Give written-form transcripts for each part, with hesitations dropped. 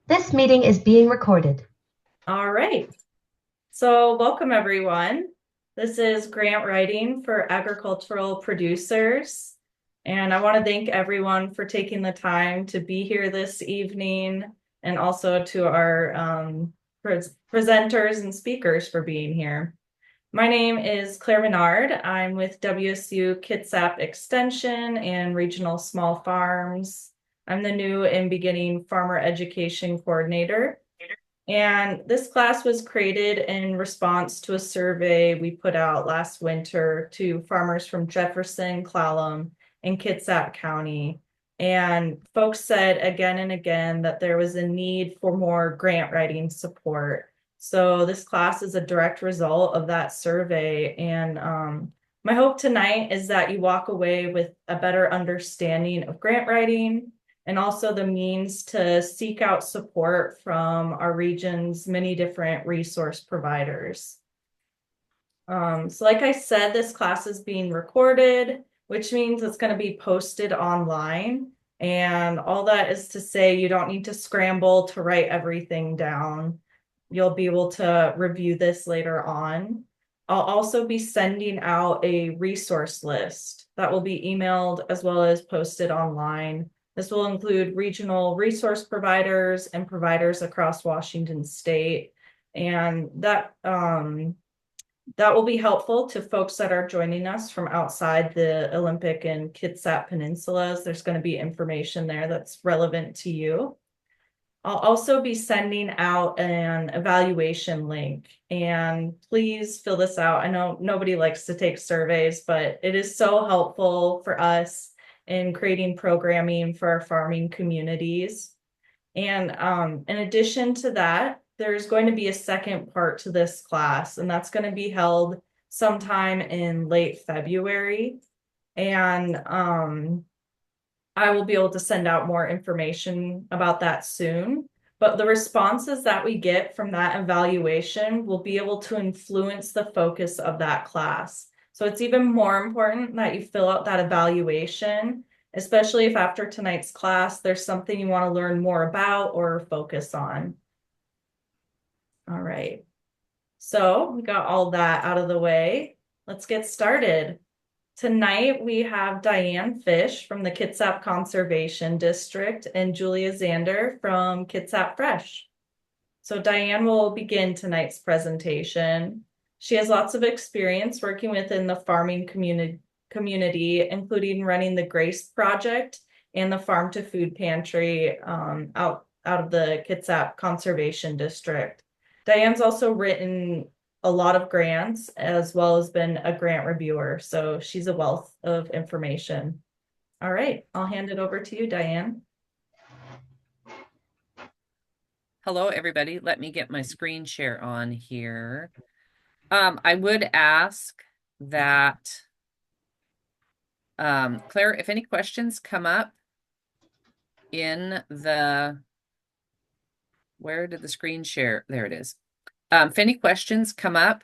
This meeting is being recorded. All right. So welcome everyone. This is grant writing for agricultural producers. And I want to thank everyone for taking the time to be here this evening and also to our presenters and speakers for being here. My name is Claire Menard. I'm with WSU Kitsap Extension and Regional Small Farms. I'm the new and beginning farmer education coordinator. And this class was created in response to a survey we put out last winter to farmers from Jefferson, Clallam, and Kitsap County. And folks said again and again that there was a need for more grant writing support. So this class is a direct result of that survey. And my hope tonight is that you walk away with a better understanding of grant writing and also the means to seek out support from our region's many different resource providers. So like I said, this class is being recorded, which means it's going to be posted online. And all that is to say, you don't need to scramble to write everything down. You'll be able to review this later on. I'll also be sending out a resource list that will be emailed as well as posted online. This will include regional resource providers and providers across Washington state. And that will be helpful to folks that are joining us from outside the Olympic and Kitsap peninsulas. There's going to be information there that's relevant to you. I'll also be sending out an evaluation link, and please fill this out. I know nobody likes to take surveys, but it is so helpful for us in creating programming for our farming communities. And in addition to that, there's going to be a second part to this class, and that's going to be held sometime in late February. And I will be able to send out more information about that soon. But the responses that we get from that evaluation will be able to influence the focus of that class. So it's even more important that you fill out that evaluation, especially if after tonight's class, there's something you want to learn more about or focus on. All right. So we got all that out of the way. Let's get started. Tonight we have Diane Fish from the Kitsap Conservation District and Julia Zander from Kitsap Fresh. So Diane will begin tonight's presentation. She has lots of experience working within the farming community, including running the Grace Project and the Farm to Food Pantry out of the Kitsap Conservation District. Diane's also written a lot of grants as well as been a grant reviewer. So she's a wealth of information. All right, I'll hand it over to you, Diane. Hello, everybody. Let me get my screen share on here. I would ask that, Claire, if any questions come up in where did the screen share? There it is. If any questions come up,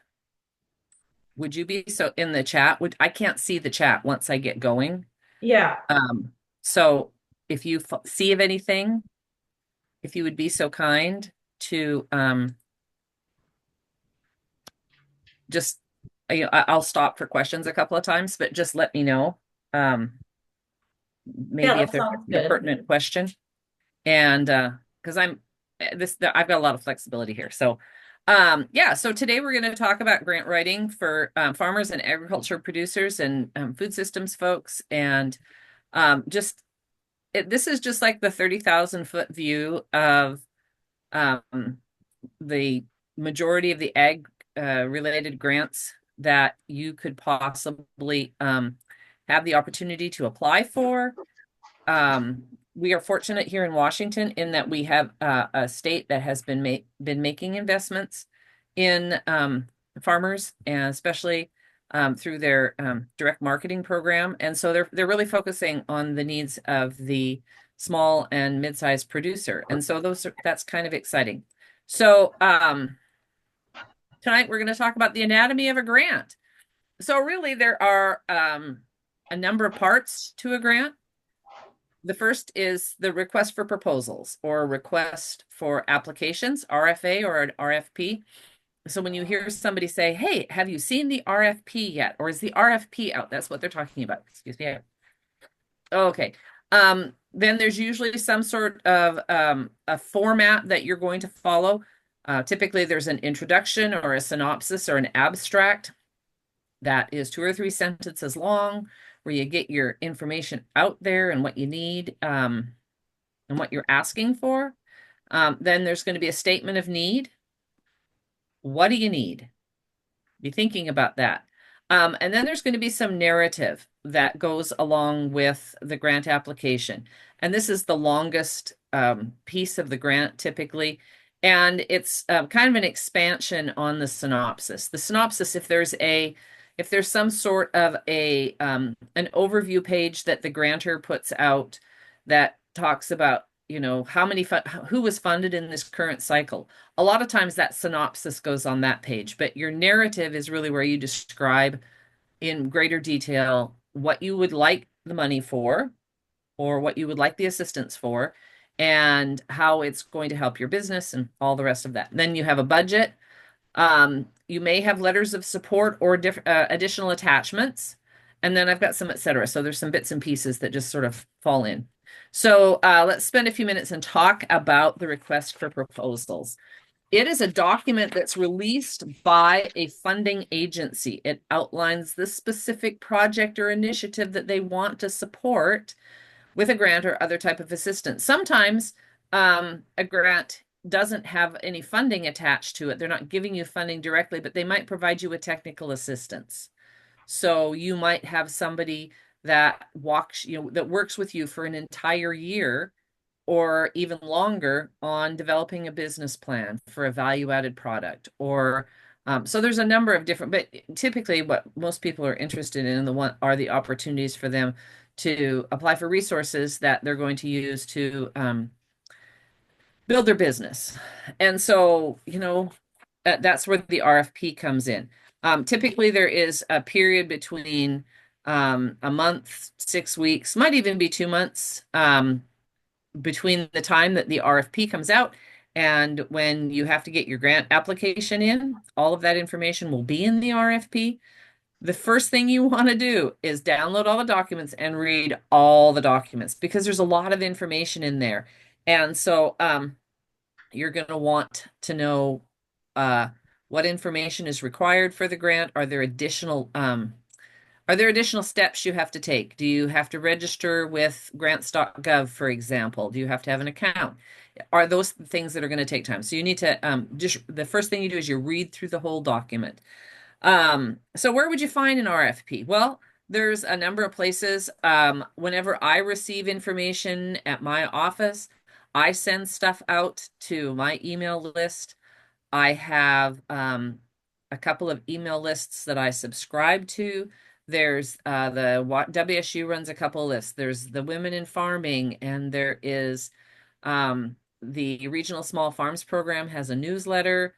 would you be so in the chat? I can't see the chat once I get going. Yeah. So if you see of anything, if you would be so kind to just I'll stop for questions a couple of times, but just let me know. Maybe That if there's sounds a good. pertinent question. And because I've got a lot of flexibility here. So so today we're going to talk about grant writing for farmers and agriculture producers and food systems folks. And this is just like the 30,000-foot view of the majority of the ag related grants that you could possibly have the opportunity to apply for. We are fortunate here in Washington in that we have a state that has been making investments in farmers, and especially through their direct marketing program. And so they're really focusing on the needs of the small and mid-sized producer. And so that's kind of exciting. So tonight we're going to talk about the anatomy of a grant. So really there are a number of parts to a grant. The first is the request for proposals or request for applications, RFA or an RFP. So when you hear somebody say, "Hey, have you seen the RFP yet?" or "Is the RFP out?" That's what they're talking about. Excuse me. Okay. Then there's usually some sort of a format that you're going to follow. Typically, there's an introduction or a synopsis or an abstract that is 2 or 3 sentences long, where you get your information out there and what you need and what you're asking for. Then there's going to be a statement of need. What do you need? Be thinking about that. And then there's going to be some narrative that goes along with the grant application. And this is the longest piece of the grant typically. And it's kind of an expansion on the synopsis. The synopsis, if there's some sort of an overview page that the grantor puts out that talks about, who was funded in this current cycle. A lot of times that synopsis goes on that page, but your narrative is really where you describe in greater detail what you would like the money for or what you would like the assistance for and how it's going to help your business and all the rest of that. Then you have a budget. You may have letters of support or additional attachments. And then I've got some et cetera. So there's some bits and pieces that just sort of fall in. So let's spend a few minutes and talk about the request for proposals. It is a document that's released by a funding agency. It outlines the specific project or initiative that they want to support with a grant or other type of assistance. Sometimes a grant doesn't have any funding attached to it. They're not giving you funding directly, but they might provide you with technical assistance. So you might have somebody that works with you for an entire year or even longer on developing a business plan for a value-added product or so there's a number of different, but typically what most people are interested in are the opportunities for them to apply for resources that they're going to use to build their business. And so, that's where the RFP comes in. Typically, there is a period between a month, 6 weeks, might even be 2 months between the time that the RFP comes out and when you have to get your grant application in. All of that information will be in the RFP. The first thing you want to do is download all the documents and read all the documents because there's a lot of information in there. And so you're going to want to know what information is required for the grant. Are there additional steps you have to take? Do you have to register with grants.gov, for example? Do you have to have an account? Are those things that are going to take time? So you need to the first thing you do is you read through the whole document. So where would you find an RFP? Well, there's a number of places. Whenever I receive information at my office, I send stuff out to my email list. I have a couple of email lists that I subscribe to. There's the WSU runs a couple of lists. There's the Women in Farming, and there is the Regional Small Farms program has a newsletter.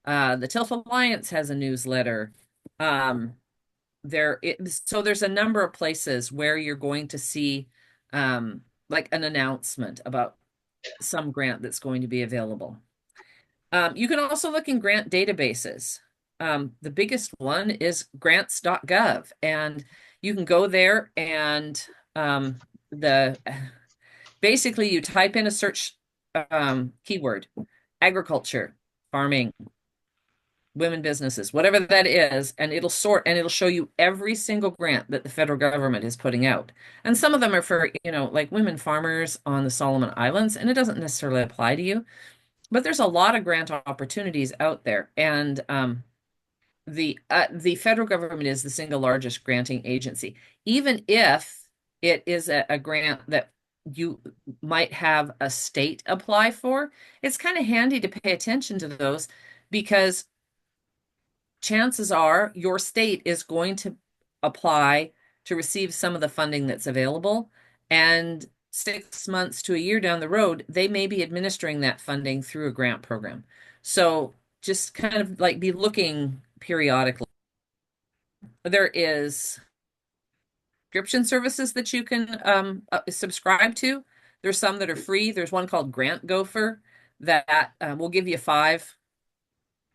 The TILF Alliance has a newsletter. So there's a number of places where you're going to see like an announcement about some grant that's going to be available. You can also look in grant databases. The biggest one is grants.gov, and you can go there and basically you type in a search keyword, agriculture, farming, women businesses, whatever that is, and it'll sort and it'll show you every single grant that the federal government is putting out. And some of them are for, like women farmers on the Solomon Islands, and it doesn't necessarily apply to you. But there's a lot of grant opportunities out there, and the federal government is the single largest granting agency. Even if it is a grant that you might have a state apply for, it's kind of handy to pay attention to those because chances are your state is going to apply to receive some of the funding that's available. And 6 months to a year down the road, they may be administering that funding through a grant program. So just kind of like be looking periodically. There is subscription services that you can subscribe to. There's some that are free. There's one called Grant Gopher that will give you 5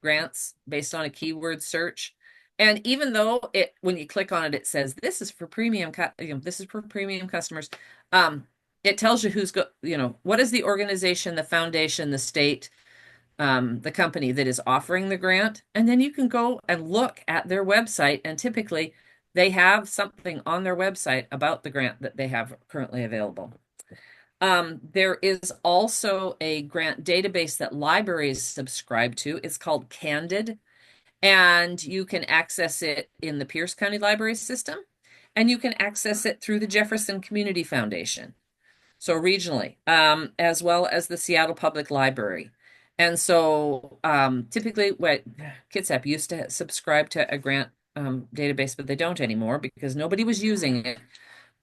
grants based on a keyword search. And even though when you click on it, it says this is for premium, this is for premium customers. It tells you what is the organization, the foundation, the state, the company that is offering the grant. And then you can go and look at their website, and typically they have something on their website about the grant that they have currently available. There is also a grant database that libraries subscribe to. It's called Candid, and you can access it in the Pierce County Library System, and you can access it through the Jefferson Community Foundation, so regionally, as well as the Seattle Public Library. And so typically what Kitsap used to subscribe to a grant database, but they don't anymore because nobody was using it.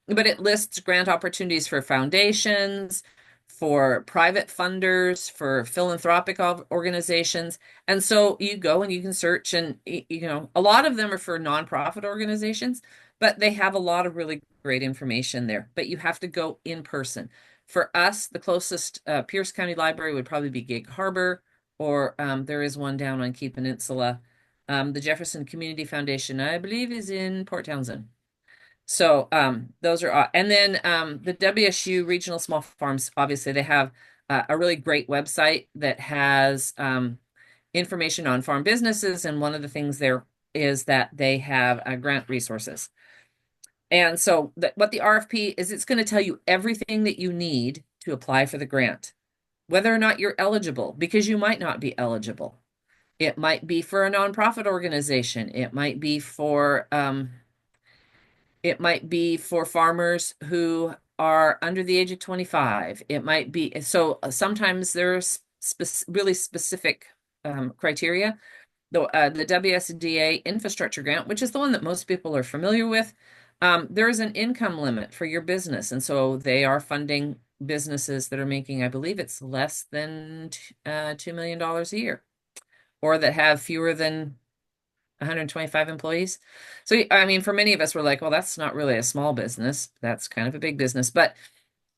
But it lists grant opportunities for foundations, for private funders, for philanthropic organizations. And so you go and you can search, and a lot of them are for nonprofit organizations, but they have a lot of really great information there. But you have to go in person. For us, the closest Pierce County Library would probably be Gig Harbor, or there is one down on Key Peninsula. The Jefferson Community Foundation, I believe, is in Port Townsend. So those are, and then the WSU Regional Small Farms, obviously they have a really great website that has information on farm businesses. And one of the things there is that they have grant resources. And so what the RFP is, it's going to tell you everything that you need to apply for the grant, whether or not you're eligible, because you might not be eligible. It might be for a nonprofit organization. It might be for farmers who are under the age of 25. It might be, so sometimes there's really specific criteria. The WSDA infrastructure grant, which is the one that most people are familiar with, there is an income limit for your business. And so they are funding businesses that are making, I believe it's less than $2 million a year, or that have fewer than 125 employees. So, I mean, for many of us, we're like, well, that's not really a small business. That's kind of a big business. But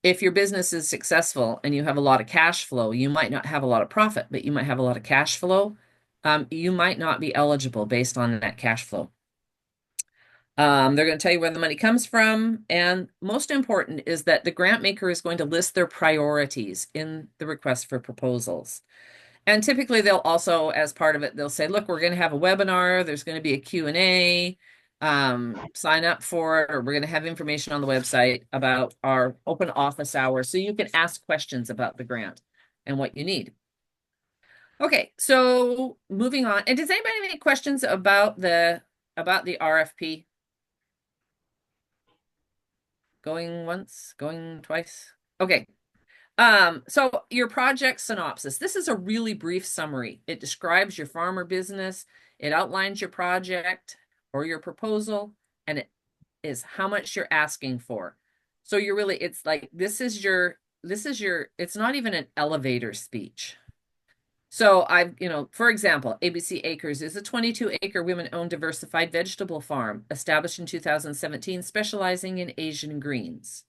if your business is successful and you have a lot of cash flow, you might not have a lot of profit, but you might have a lot of cash flow. You might not be eligible based on that cash flow. They're going to tell you where the money comes from. And most important is that the grant maker is going to list their priorities in the request for proposals. And typically they'll also, as part of it, they'll say, look, we're going to have a webinar. There's going to be a Q&A. Sign up for it, or we're going to have information on the website about our open office hours. So you can ask questions about the grant and what you need. Okay, so moving on. And does anybody have any questions about the RFP? Going once, going twice? Okay. So your project synopsis. This is a really brief summary. It describes your farm or business. It outlines your project or your proposal, and it is how much you're asking for. So you're really, it's like, this is your, it's not even an elevator speech. So for example, ABC Acres is a 22-acre women-owned diversified vegetable farm established in 2017, specializing in Asian greens.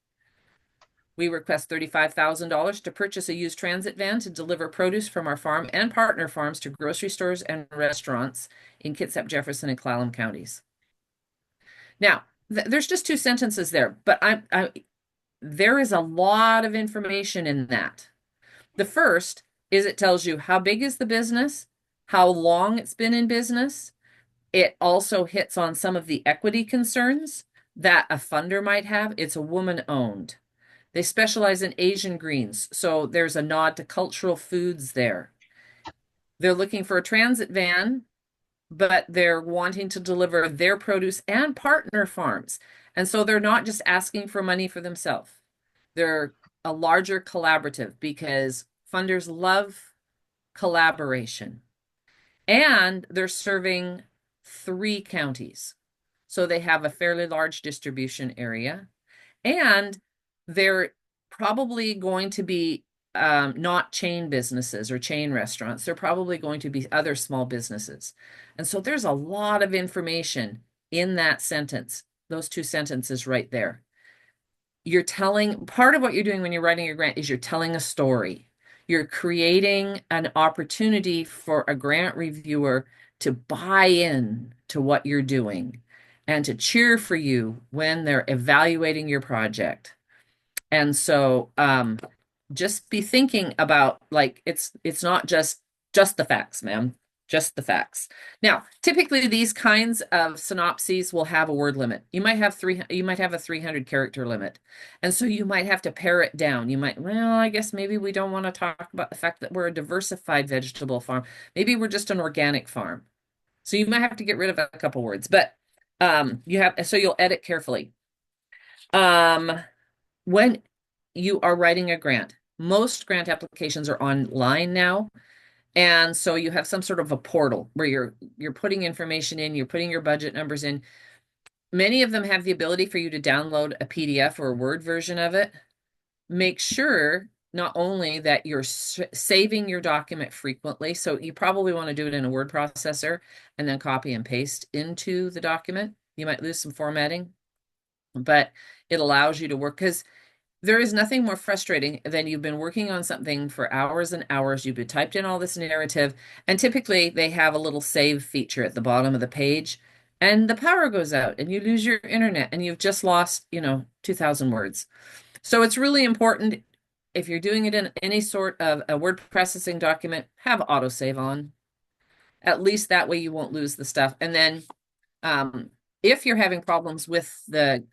We request $35,000 to purchase a used transit van to deliver produce from our farm and partner farms to grocery stores and restaurants in Kitsap, Jefferson, and Clallam counties. Now, there's just 2 sentences there, but there is a lot of information in that. The first is it tells you how big is the business, how long it's been in business. It also hits on some of the equity concerns that a funder might have. It's a woman-owned. They specialize in Asian greens, so there's a nod to cultural foods there. They're looking for a transit van, but they're wanting to deliver their produce and partner farms. And so they're not just asking for money for themselves. They're a larger collaborative because funders love collaboration. And they're serving 3 counties. So they have a fairly large distribution area. And they're probably going to be not chain businesses or chain restaurants. They're probably going to be other small businesses. And so there's a lot of information in that sentence those two sentences right there. You're telling, part of what you're doing when you're writing your grant is you're telling a story. You're creating an opportunity for a grant reviewer to buy in to what you're doing and to cheer for you when they're evaluating your project. And so just be thinking about, like, it's not just the facts, ma'am. Just the facts. Now, typically these kinds of synopses will have a word limit. You might have a 300 character limit. And so you might have to pare it down. You might, well, I guess maybe we don't want to talk about the fact that we're a diversified vegetable farm. Maybe we're just an organic farm. So you might have to get rid of a couple words, but so you'll edit carefully. When you are writing a grant, most grant applications are online now. And so you have some sort of a portal where you're putting information in, you're putting your budget numbers in. Many of them have the ability for you to download a PDF or a Word version of it. Make sure not only that you're saving your document frequently, so you probably want to do it in a word processor and then copy and paste into the document. You might lose some formatting, but it allows you to work, because there is nothing more frustrating than you've been working on something for hours and hours. You've been typed in all this narrative, and typically they have a little save feature at the bottom of the page, and the power goes out and you lose your internet and you've just lost, 2,000 words. So it's really important, if you're doing it in any sort of a word processing document, have autosave on. At least that way you won't lose the stuff. And then if you're having problems with the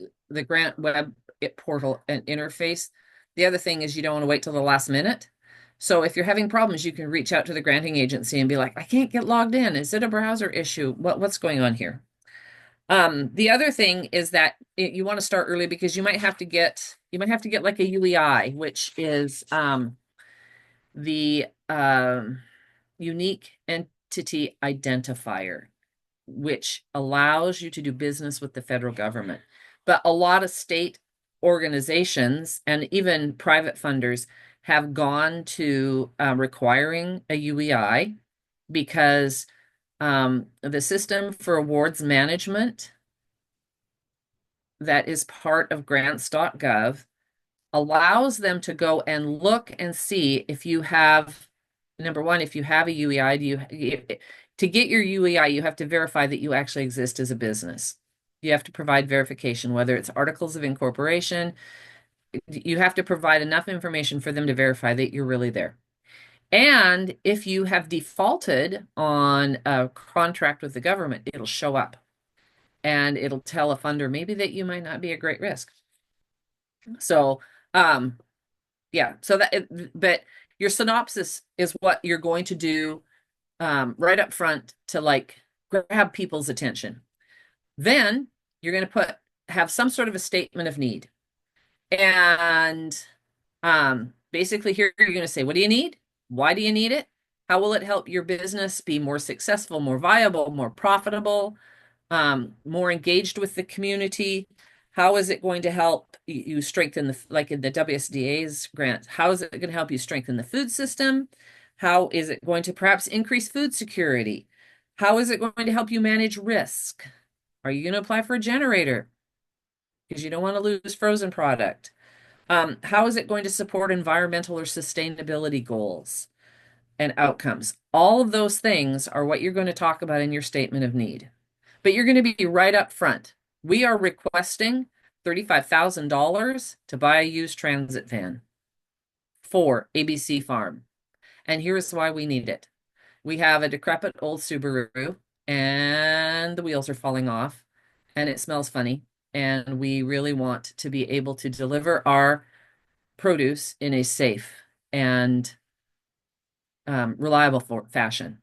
grant web portal and interface, the other thing is you don't want to wait till the last minute. So if you're having problems, you can reach out to the granting agency and be like, I can't get logged in. Is it a browser issue? What's going on here? The other thing is that you want to start early, because you might have to get like a UEI, which is the unique entity identifier, which allows you to do business with the federal government. But a lot of state organizations and even private funders have gone to requiring a UEI, because the system for awards management that is part of grants.gov allows them to go and look and see if you have, number one, if you have a UEI. To get your UEI, you have to verify that you actually exist as a business. You have to provide verification, whether it's articles of incorporation. You have to provide enough information for them to verify that you're really there. And if you have defaulted on a contract with the government, it'll show up and it'll tell a funder maybe that you might not be a great risk. So, yeah, but your synopsis is what you're going to do right up front to, like, grab people's attention. Then you're going to have some sort of a statement of need. And basically here you're going to say, what do you need? Why do you need it? How will it help your business be more successful, more viable, more profitable, more engaged with the community? How is it going to help you strengthen like in the WSDA's grant, how is it going to help you strengthen the food system? How is it going to perhaps increase food security? How is it going to help you manage risk? Are you going to apply for a generator because you don't want to lose frozen product? How is it going to support environmental or sustainability goals and outcomes? All of those things are what you're going to talk about in your statement of need. But you're going to be right up front. We are requesting $35,000 to buy a used transit van for ABC Farm. And here's why we need it. We have a decrepit old Subaru and the wheels are falling off and it smells funny. And we really want to be able to deliver our produce in a safe and reliable fashion.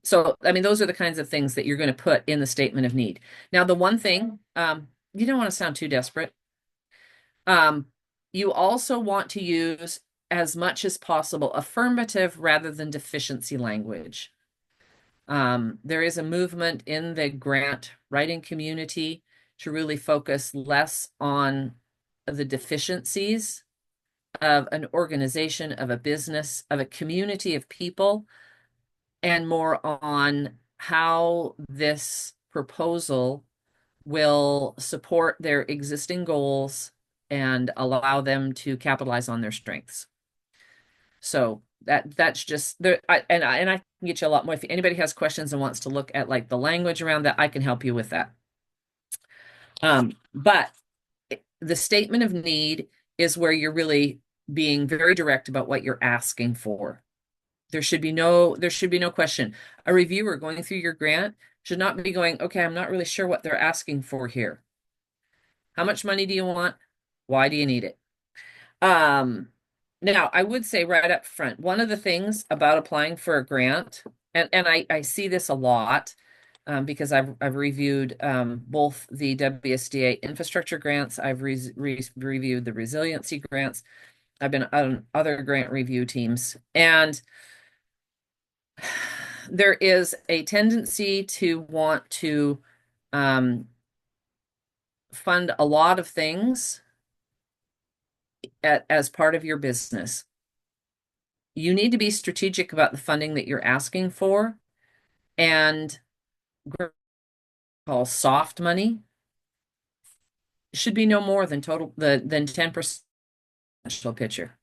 So, I mean, those are the kinds of things that you're going to put in the statement of need. Now, the one thing, you don't want to sound too desperate. You also want to use, as much as possible, affirmative rather than deficiency language. There is a movement in the grant writing community to really focus less on the deficiencies of an organization, of a business, of a community of people, and more on how this proposal will support their existing goals and allow them to capitalize on their strengths. So that's just there. And I can get you a lot more. If anybody has questions and wants to look at like the language around that, I can help you with that. But the statement of need is where you're really being very direct about what you're asking for. There should be no question. A reviewer going through your grant should not be going, okay, I'm not really sure what they're asking for here. How much money do you want? Why do you need it? Um, Now I would say right up front, one of the things about applying for a grant, and I see this a lot, because I've reviewed both the WSDA infrastructure grants, I've reviewed the resiliency grants, I've been on other grant review teams, and there is a tendency to want to fund a lot of things as part of your business. You need to be strategic about the funding that you're asking for, and call soft money should be no more than than 10% financial picture.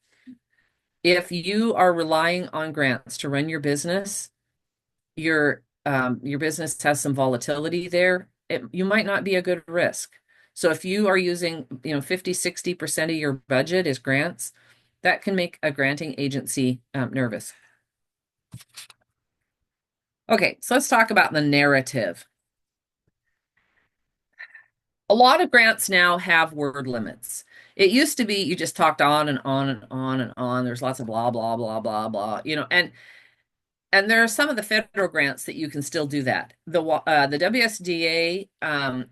If you are relying on grants to run your business, your business has some volatility there. You might not be a good risk. So if you are using, 50, 60% of your budget is grants, that can make a granting agency nervous. Okay, so let's talk about the narrative. A lot of grants now have word limits. It used to be you just talked on and on and on and on. There's lots of blah, blah, blah, blah, blah, and there are some of the federal grants that you can still do that. The WSDA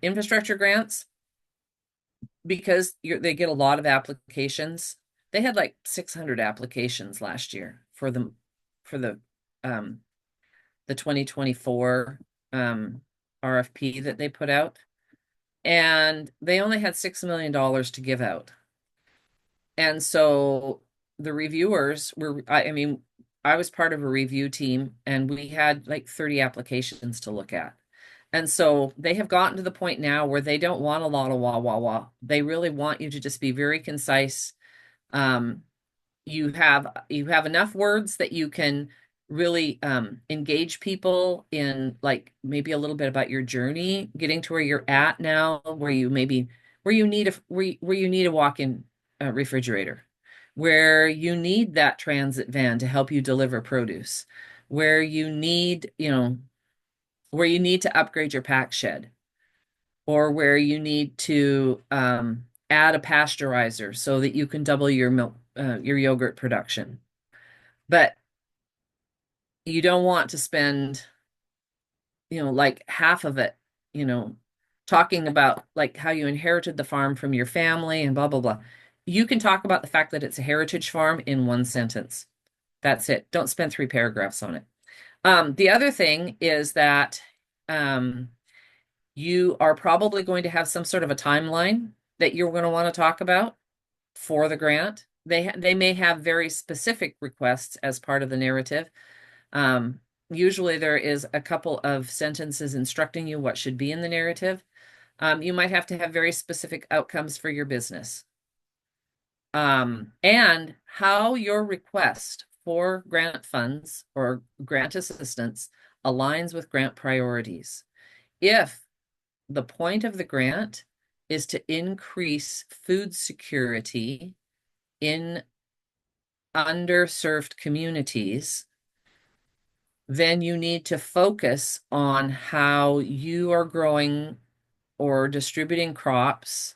infrastructure grants, because they get a lot of applications. They had like 600 applications last year for the 2024 RFP that they put out, and they only had $6 million to give out. And so the reviewers were, I mean, I was part of a review team, and we had like 30 applications to look at. And so they have gotten to the point now where they don't want a lot of wah, wah, wah. They really want you to just be very concise. Um, you have enough words that you can really engage people in, like, maybe a little bit about your journey getting to where you're at now, where you need a walk-in refrigerator, where you need that transit van to help you deliver produce, where you need to upgrade your pack shed, or where you need to add a pasteurizer so that you can double your milk, your yogurt production. But you don't want to spend, like half of it, talking about like how you inherited the farm from your family and blah, blah, blah. You can talk about the fact that it's a heritage farm in one sentence. That's it. Don't spend 3 paragraphs on it. The other thing is that you are probably going to have some sort of a timeline that you're going to want to talk about for the grant. They may have very specific requests as part of the narrative. Usually there is a couple of sentences instructing you what should be in the narrative. You might have to have very specific outcomes for your business. And how your request for grant funds or grant assistance aligns with grant priorities. If the point of the grant is to increase food security in underserved communities, then you need to focus on how you are growing or distributing crops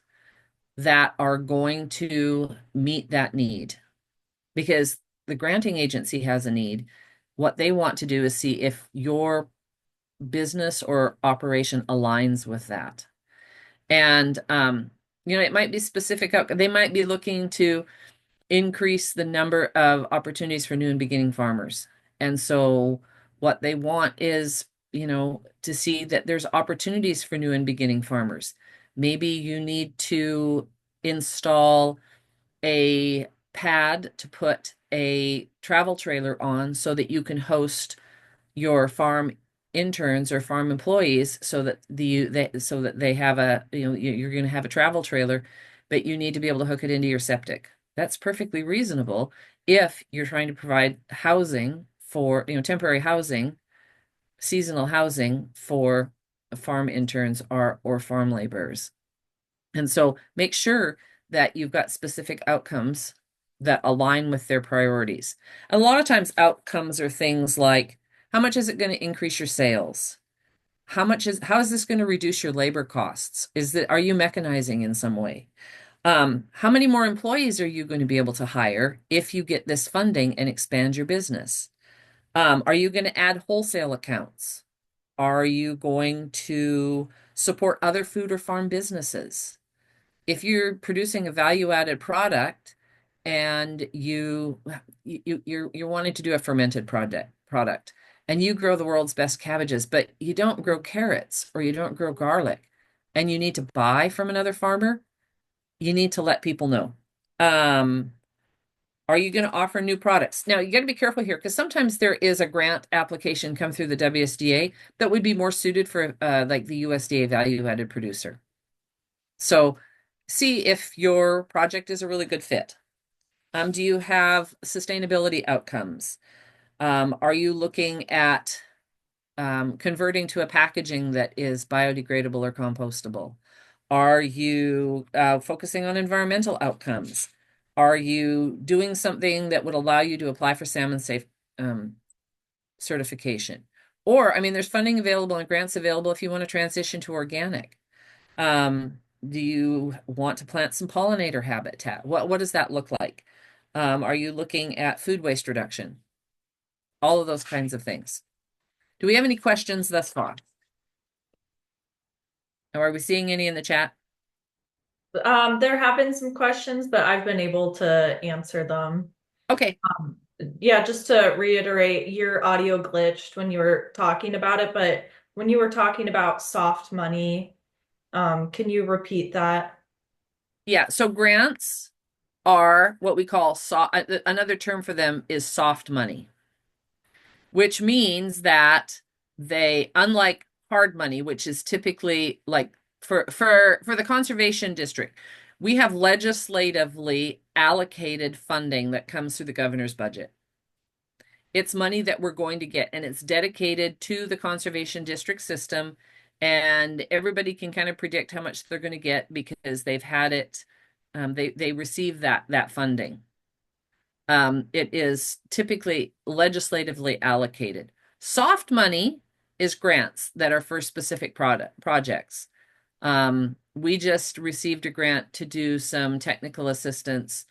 that are going to meet that need. Because the granting agency has a need. What they want to do is see if your business or operation aligns with that. And it might be specific. They might be looking to increase the number of opportunities for new and beginning farmers. And so what they want is, to see that there's opportunities for new and beginning farmers. Maybe you need to install a pad to put a travel trailer on so that you can host your farm interns or farm employees so that they have a, you're going to have a travel trailer, but you need to be able to hook it into your septic. That's perfectly reasonable if you're trying to provide housing for, temporary housing, seasonal housing for farm interns or farm laborers. And so make sure that you've got specific outcomes that align with their priorities. A lot of times outcomes are things like, how much is it going to increase your sales? How is this going to reduce your labor costs? Are you mechanizing in some way? How many more employees are you going to be able to hire if you get this funding and expand your business? Are you going to add wholesale accounts? Are you going to support other food or farm businesses? If you're producing a value-added product and you're wanting to do a fermented product and you grow the world's best cabbages, but you don't grow carrots or you don't grow garlic and you need to buy from another farmer, you need to let people know. Are you going to offer new products? Now, you got to be careful here because sometimes there is a grant application come through the WSDA that would be more suited for like the USDA value-added producer. So see if your project is a really good fit. Do you have sustainability outcomes? Are you looking at converting to a packaging that is biodegradable or compostable? Are you focusing on environmental outcomes? Are you doing something that would allow you to apply for salmon safe certification? Or, I mean, there's funding available and grants available if you want to transition to organic. Do you want to plant some pollinator habitat? What does that look like? Are you looking at food waste reduction? All of those kinds of things. Do we have any questions thus far? Or are we seeing any in the chat? There have been some questions, but I've been able to answer them. Okay. Yeah, just to reiterate, your audio glitched when you were talking about it, but when you were talking about soft money, can you repeat that? Yeah. So grants are what we call another term for them is soft money, which means that they, unlike hard money, which is typically like for the conservation district, we have legislatively allocated funding that comes through the governor's budget. It's money that we're going to get, and it's dedicated to the conservation district system, and everybody can kind of predict how much they're going to get because they've had it. They receive that funding. It is typically legislatively allocated. Soft money is grants that are for specific projects. We just received a grant to do some technical assistance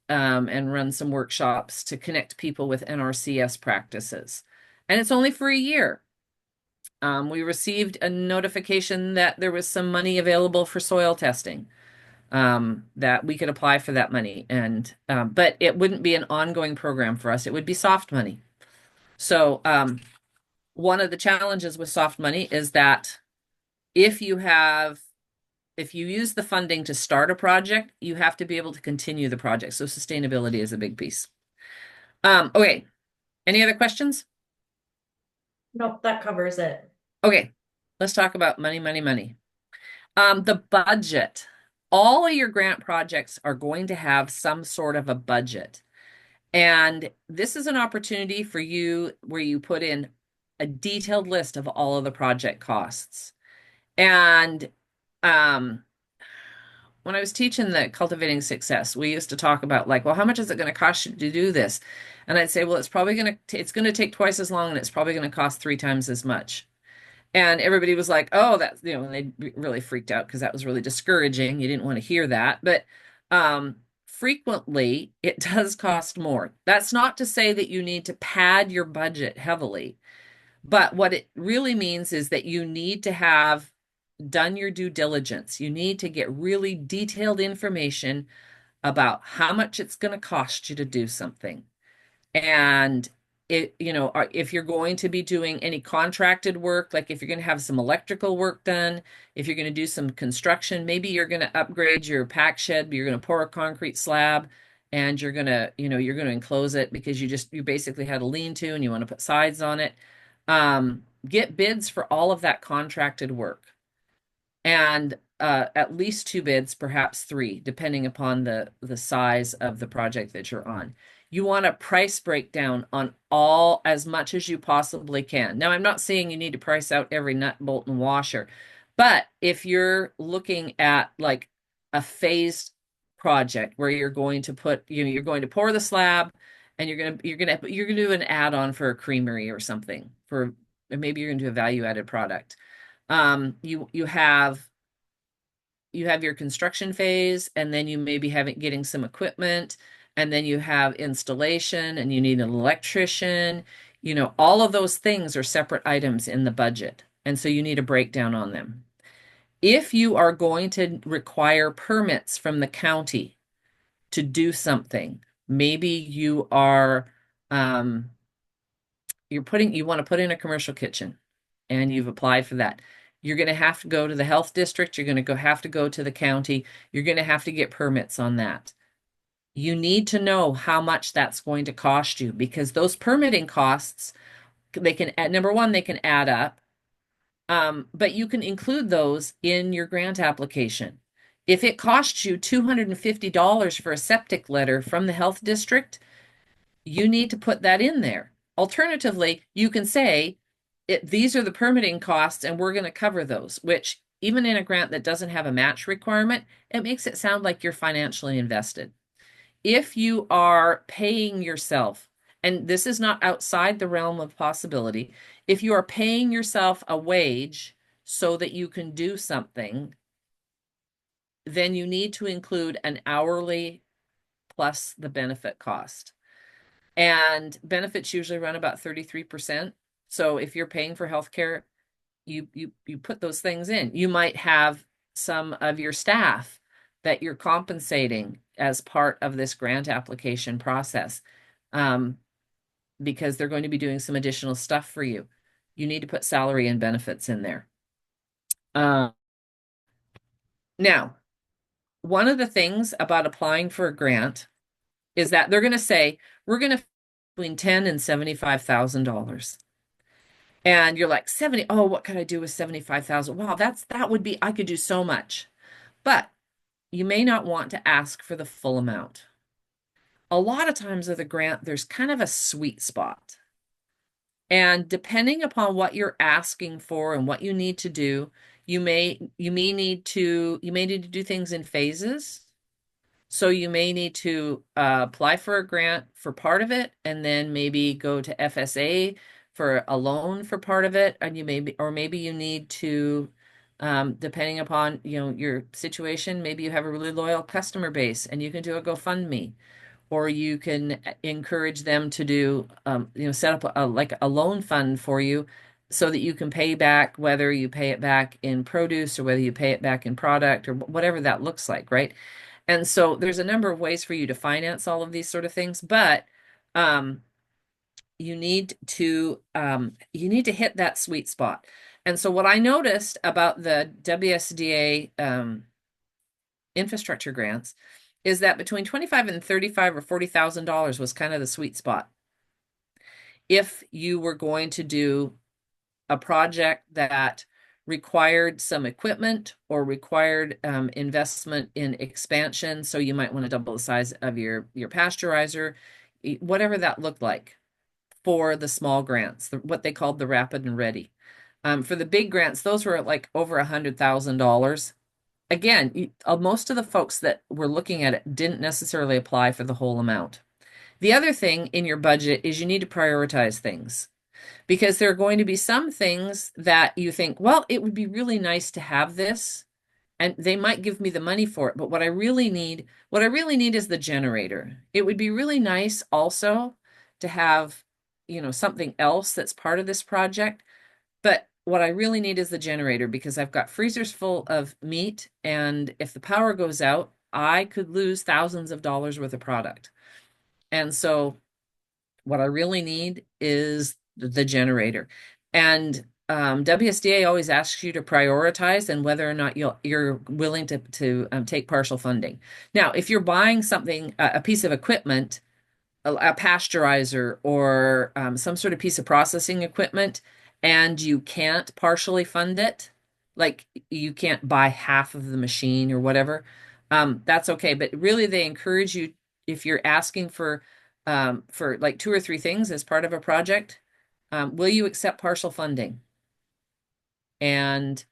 and run some workshops to connect people with NRCS practices. And it's only for a year. We received a notification that there was some money available for soil testing, that we could apply for that money. And but it wouldn't be an ongoing program for us. It would be soft money. So one of the challenges with soft money is that if you use the funding to start a project, you have to be able to continue the project. So sustainability is a big piece. Okay. Any other questions? Nope, that covers it. Okay. Let's talk about money, money, money. The budget. All of your grant projects are going to have some sort of a budget. And this is an opportunity for you where you put in a detailed list of all of the project costs. And when I was teaching the Cultivating Success, we used to talk about like, well, how much is it going to cost you to do this? And I'd say, well, it's going to take twice as long and it's probably going to cost 3 times as much. And everybody was like, oh, that's, and they really freaked out because that was really discouraging. You didn't want to hear that. But frequently it does cost more. That's not to say that you need to pad your budget heavily. But what it really means is that you need to have done your due diligence. You need to get really detailed information about how much it's going to cost you to do something. And if you're going to be doing any contracted work, like if you're going to have some electrical work done, if you're going to do some construction, maybe you're going to upgrade your pack shed, but you're going to pour a concrete slab and you're going to enclose it because you basically had a lean-to and you want to put sides on it. Get bids for all of that contracted work, and at least two bids, perhaps three, depending upon the size of the project that you're on. You want a price breakdown on all as much as you possibly can. Now, I'm not saying you need to price out every nut, bolt, and washer, but if you're looking at like a phased project where you're going to put, you're going to pour the slab, and you're gonna do an add-on for a creamery or something, for maybe you're gonna do a value-added product. You have your construction phase, and then you maybe getting some equipment, and then you have installation, and you need an electrician. All of those things are separate items in the budget, and so you need a breakdown on them. If you are going to require permits from the county to do something, maybe um, you want to put in a commercial kitchen, and you've applied for that. You're going to have to go to the health district. You're going to have to go to the county. You're going to have to get permits on that. You need to know how much that's going to cost you, because those permitting costs, number one, they can add up. But you can include those in your grant application. If it costs you $250 for a septic letter from the health district, you need to put that in there. Alternatively, you can say, these are the permitting costs, and we're going to cover those, which, even in a grant that doesn't have a match requirement, it makes it sound like you're financially invested. If you are paying yourself, and this is not outside the realm of possibility, if you are paying yourself a wage so that you can do something, then you need to include an hourly plus the benefit cost. And benefits usually run about 33%. So if you're paying for healthcare, you put those things in. You might have some of your staff that you're compensating as part of this grant application process, because they're going to be doing some additional stuff for you. You need to put salary and benefits in there. Now, one of the things about applying for a grant is that they're going to say, we're going to between $10,000 and $75,000. And you're like, 70, oh, what could I do with 75,000? Wow, I could do so much. But you may not want to ask for the full amount. A lot of times with a grant, there's kind of a sweet spot. And depending upon what you're asking for and what you need to do, you may need to do things in phases. So you may need to apply for a grant for part of it, and then maybe go to FSA for a loan for part of it. And maybe you need to, depending upon, your situation, maybe you have a really loyal customer base and you can do a GoFundMe, or you can encourage them to do, set up like a loan fund for you, so that you can pay back, whether you pay it back in produce or whether you pay it back in product, or whatever that looks like, right? And so there's a number of ways for you to finance all of these sort of things, but you need to hit that sweet spot. And so what I noticed about the WSDA infrastructure grants is that between 25 and 35 or $40,000 was kind of the sweet spot. If you were going to do a project that required some equipment or required investment in expansion, so you might want to double the size of your pasteurizer, whatever that looked like for the small grants, what they called the rapid and ready. For the big grants, those were like over $100,000. Again, most of the folks that were looking at it didn't necessarily apply for the whole amount. The other thing in your budget is you need to prioritize things, because there are going to be some things that you think, well, it would be really nice to have this, and they might give me the money for it, but what I really need is the generator. It would be really nice also to have, something else that's part of this project, but what I really need is the generator, because I've got freezers full of meat, and if the power goes out, I could lose thousands of dollars worth of product. And so what I really need is the generator. And WSDA always asks you to prioritize and whether or not you're willing to take partial funding. Now, if you're buying something, a piece of equipment, a pasteurizer or some sort of piece of processing equipment, and you can't partially fund it, like you can't buy half of the machine or whatever, that's okay. But really, they encourage you, if you're asking for like two or three things as part of a project, will you accept partial funding? And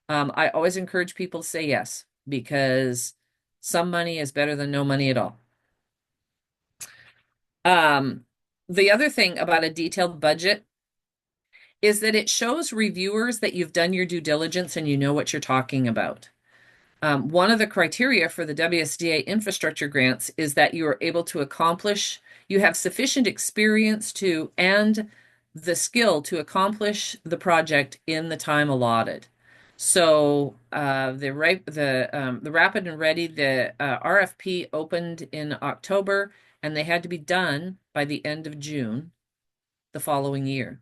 I always encourage people to say yes, because some money is better than no money at all. Um, the other thing about a detailed budget is that it shows reviewers that you've done your due diligence and you know what you're talking about. One of the criteria for the WSDA infrastructure grants is that you are able to accomplish, you have sufficient experience to, and the skill to accomplish the project in the time allotted. So the Rapid and Ready, the RFP opened in October, and they had to be done by the end of June the following year.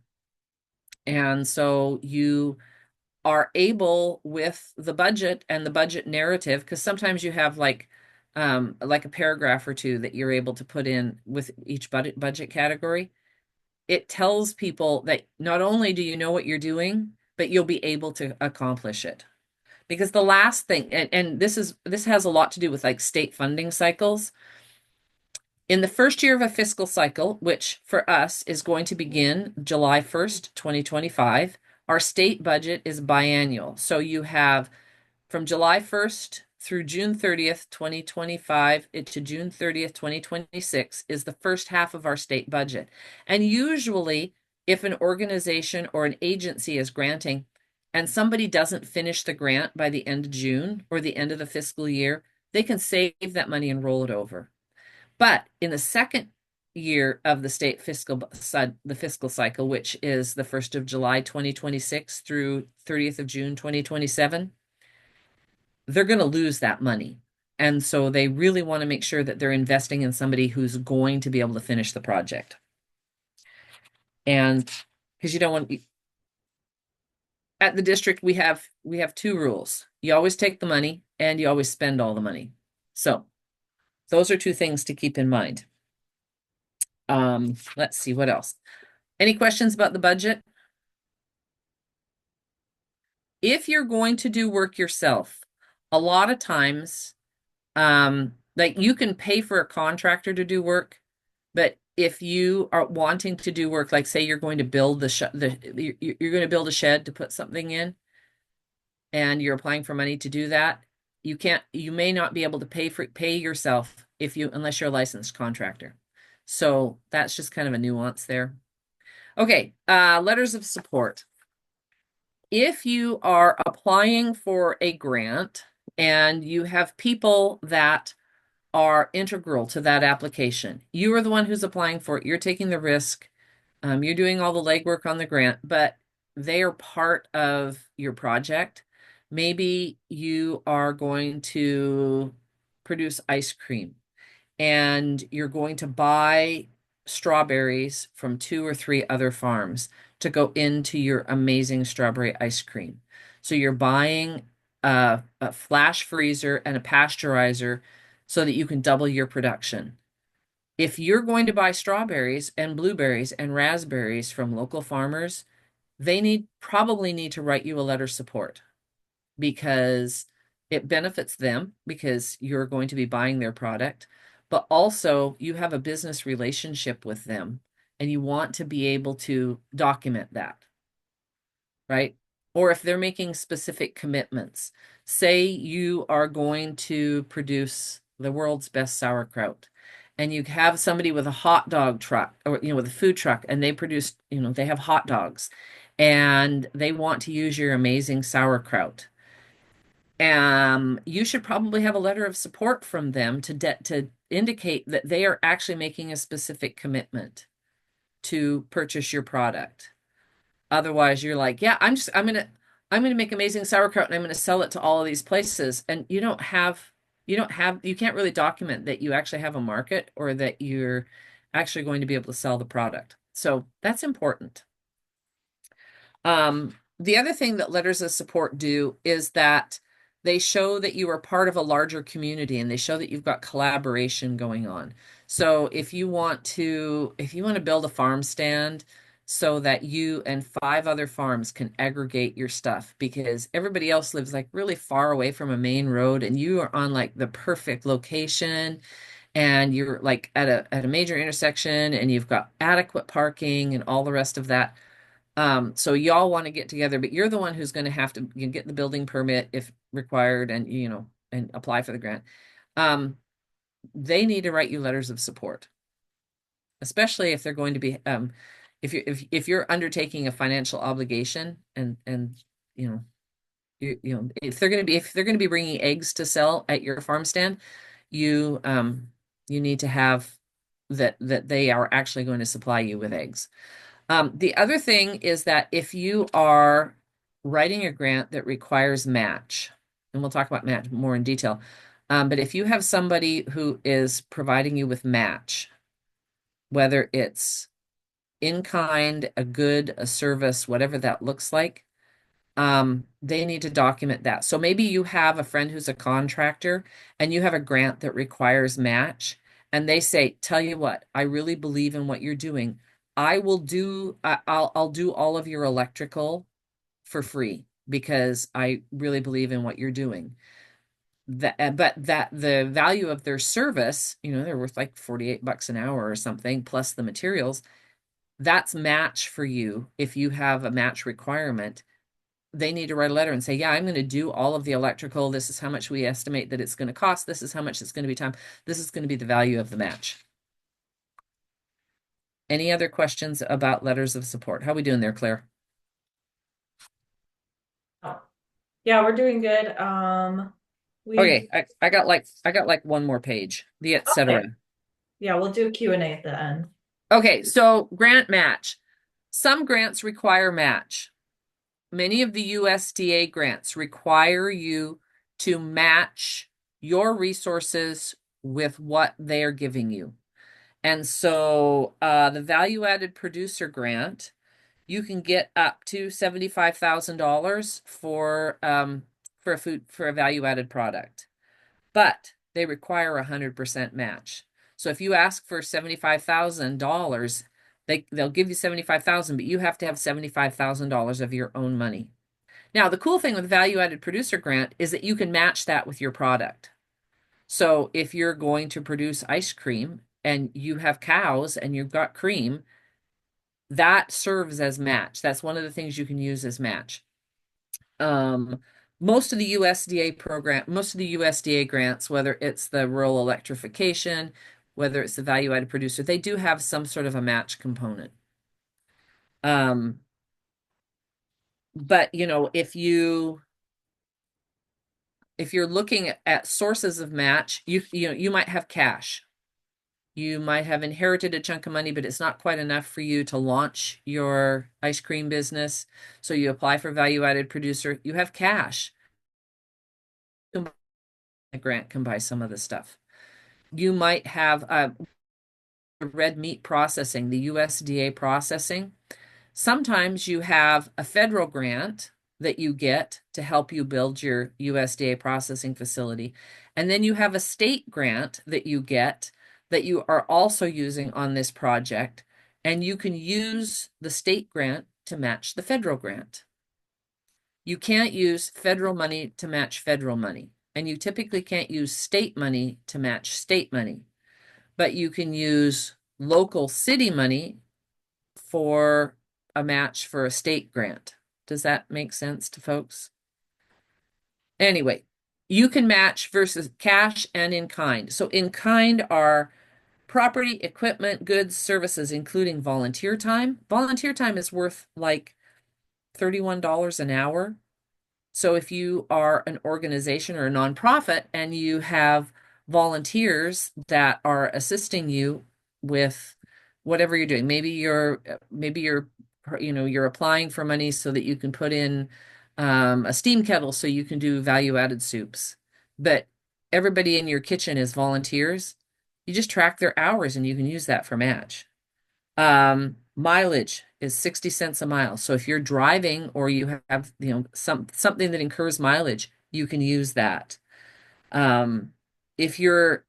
And so you are able, with the budget and the budget narrative, because sometimes you have like a paragraph or two that you're able to put in with each budget category. It tells people that not only do you know what you're doing, but you'll be able to accomplish it. Because the last thing, and this has a lot to do with like state funding cycles. In the first year of a fiscal cycle, which for us is going to begin July 1st, 2025, our state budget is biannual. So you have from July 1st through June 30th, 2025 to June 30th, 2026 is the first half of our state budget. And usually, if an organization or an agency is granting and somebody doesn't finish the grant by the end of June or the end of the fiscal year, they can save that money and roll it over. But in the second year of the state the fiscal cycle, which is the 1st of July 2026 through 30th of June 2027, they're going to lose that money. And so they really want to make sure that they're investing in somebody who's going to be able to finish the project. And because you don't want, at the district, we have two rules. You always take the money and you always spend all the money. So those are two things to keep in mind. Let's see what else. Any questions about the budget? If you're going to do work yourself, a lot of times, like you can pay for a contractor to do work, but if you are wanting to do work, like say you're going to build you're going to build a shed to put something in, and you're applying for money to do that, you may not be able to pay yourself unless you're a licensed contractor. So that's just kind of a nuance there. Okay, letters of support. If you are applying for a grant and you have people that are integral to that application, you are the one who's applying for it. You're taking the risk. You're doing all the legwork on the grant, but they are part of your project. Maybe you are going to produce ice cream and you're going to buy strawberries from two or three other farms to go into your amazing strawberry ice cream. So you're buying a flash freezer and a pasteurizer so that you can double your production. If you're going to buy strawberries and blueberries and raspberries from local farmers, they probably need to write you a letter of support, because it benefits them because you're going to be buying their product, but also you have a business relationship with them and you want to be able to document that, right? Or if they're making specific commitments, say you are going to produce the world's best sauerkraut and you have somebody with a hot dog truck, or with a food truck, and they produce, they have hot dogs and they want to use your amazing sauerkraut. You should probably have a letter of support from them to indicate that they are actually making a specific commitment to purchase your product. Otherwise, you're like, yeah, I'm gonna make amazing sauerkraut and I'm gonna sell it to all of these places, and you can't really document that you actually have a market or that you're actually going to be able to sell the product. So that's important. The other thing that letters of support do is that They show that you are part of a larger community and they show that you've got collaboration going on. So if you want to build a farm stand so that you and 5 other farms can aggregate your stuff because everybody else lives like really far away from a main road and you are on like the perfect location and you're like at a major intersection and you've got adequate parking and all the rest of that. So y'all want to get together, but you're the one who's going to have to get the building permit if required and and apply for the grant. Um, they need to write you letters of support, especially if they're going to be if you're undertaking a financial obligation and you know if they're going to be bringing eggs to sell at your farm stand, you you need to have that they are actually going to supply you with eggs. The other thing is that if you are writing a grant that requires match, and we'll talk about match more in detail, but if you have somebody who is providing you with match, whether it's in kind, a good, a service, whatever that looks like, they need to document that. So maybe you have a friend who's a contractor and you have a grant that requires match, and they say, "Tell you what, I really believe in what you're doing. I'll do all of your electrical for free because I really believe in what you're doing." But that the value of their service, they're worth like $48 an hour or something, plus the materials. That's match for you if you have a match requirement. They need to write a letter and say, yeah, I'm going to do all of the electrical. This is how much we estimate that it's going to cost. This is how much it's going to be time. This is going to be the value of the match. Any other questions about letters of support? How are we doing there, Claire? Yeah, we're doing good. Okay, I got like one more page. The et cetera. Okay. Yeah, we'll do Q&A at the end. Okay, so grant match. Some grants require match. Many of the USDA grants require you to match your resources with what they're giving you. And so the value added producer grant, you can get up to $75,000 for a value added product, but they require 100% match. So if you ask for $75,000, they'll give you 75,000, but you have to have $75,000 of your own money. Now, the cool thing with value added producer grant is that you can match that with your product. So if you're going to produce ice cream and you have cows and you've got cream, that serves as match. That's one of the things you can use as match. Most of the USDA grants, whether it's the rural electrification, whether it's the value added producer, they do have some sort of a match component. But if you're looking at sources of match, you might have cash. You might have inherited a chunk of money, but it's not quite enough for you to launch your ice cream business. So you apply for value added producer. You have cash. A grant can buy some of the stuff. You might have red meat processing, the USDA processing. Sometimes you have a federal grant that you get to help you build your USDA processing facility. And then you have a state grant that you get that you are also using on this project. And you can use the state grant to match the federal grant. You can't use federal money to match federal money. And you typically can't use state money to match state money. But you can use local city money for a match for a state grant. Does that make sense to folks? Anyway, you can match versus cash and in kind. So in kind are property, equipment, goods, services, including volunteer time. Volunteer time is worth like $31 an hour. So if you are an organization or a nonprofit and you have volunteers that are assisting you with whatever you're doing, maybe you're applying for money so that you can put in a steam kettle so you can do value added soups. But everybody in your kitchen is volunteers. You just track their hours and you can use that for match. Mileage is 60 cents a mile. So if you're driving or you have, something that incurs mileage, you can use that. If you're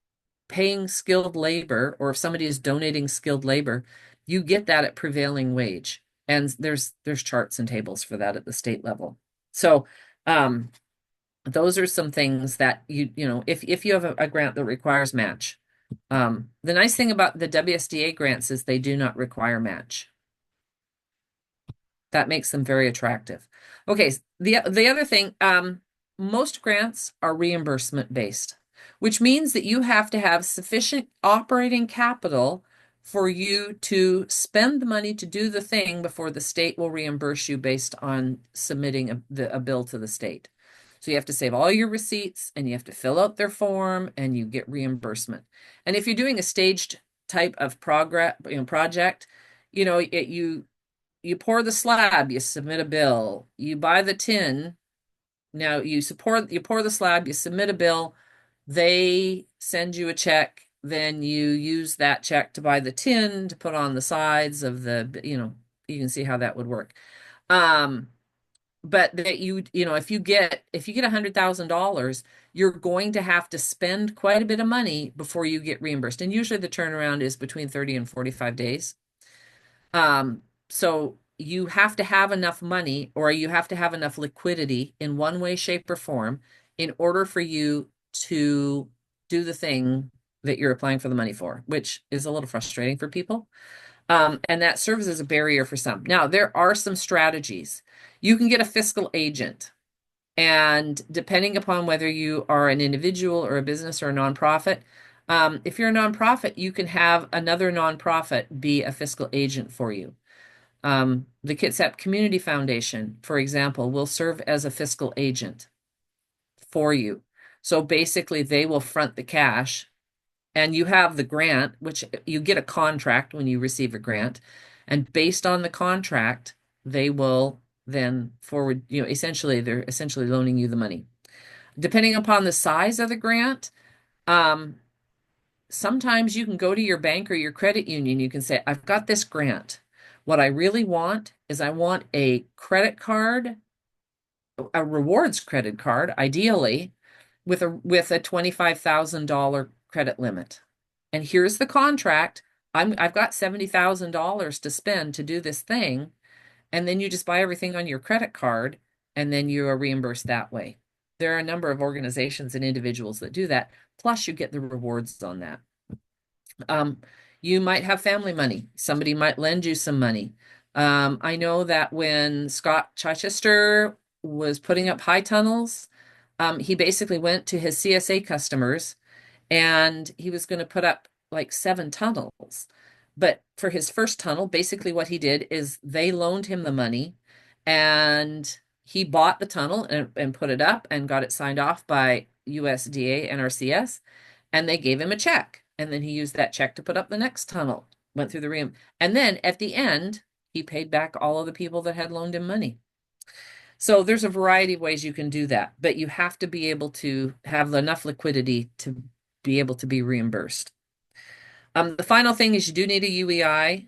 paying skilled labor or if somebody is donating skilled labor, you get that at prevailing wage. And there's charts and tables for that at the state level. So those are some things that you know, if you have a grant that requires match. The nice thing about the WSDA grants is they do not require match. That makes them very attractive. Okay, the other thing, most grants are reimbursement based, which means that you have to have sufficient operating capital for you to spend the money to do the thing before the state will reimburse you based on submitting a bill to the state. So you have to save all your receipts and you have to fill out their form and you get reimbursement. And if you're doing a staged type of project, you pour the slab, you submit a bill. You buy the tin. Now you pour the slab, you submit a bill. They send you a check. Then you use that check to buy the tin to put on the sides of you can see how that would work. But that if you get $100,000, you're going to have to spend quite a bit of money before you get reimbursed. And usually the turnaround is between 30 and 45 days. So you have to have enough money or you have to have enough liquidity in one way, shape, or form in order for you to do the thing that you're applying for the money for, which is a little frustrating for people. And that serves as a barrier for some. Now, there are some strategies. You can get a fiscal agent. And depending upon whether you are an individual or a business or a nonprofit, if you're a nonprofit, you can have another nonprofit be a fiscal agent for you. The Kitsap Community Foundation, for example, will serve as a fiscal agent for you. So basically, they will front the cash and you have the grant, which you get a contract when you receive a grant. And based on the contract, they will then forward, they're essentially loaning you the money. Depending upon the size of the grant, sometimes you can go to your bank or your credit union. You can say, I've got this grant. What I really want is I want a credit card, a rewards credit card, ideally, with a $25,000 credit limit. And here's the contract. I've got $70,000 to spend to do this thing. And then you just buy everything on your credit card and then you are reimbursed that way. There are a number of organizations and individuals that do that. Plus you get the rewards on that. You might have family money. Somebody might lend you some money. I know that when Scott Chichester was putting up high tunnels, he basically went to his CSA customers and he was going to put up like 7 tunnels. But for his first tunnel, basically what he did is they loaned him the money and he bought the tunnel and put it up and got it signed off by USDA NRCS, and they gave him a check. And then he used that check to put up the next tunnel, went through the ream. And then at the end, he paid back all of the people that had loaned him money. So there's a variety of ways you can do that, but you have to be able to have enough liquidity to be able to be reimbursed. The final thing is you do need a UEI.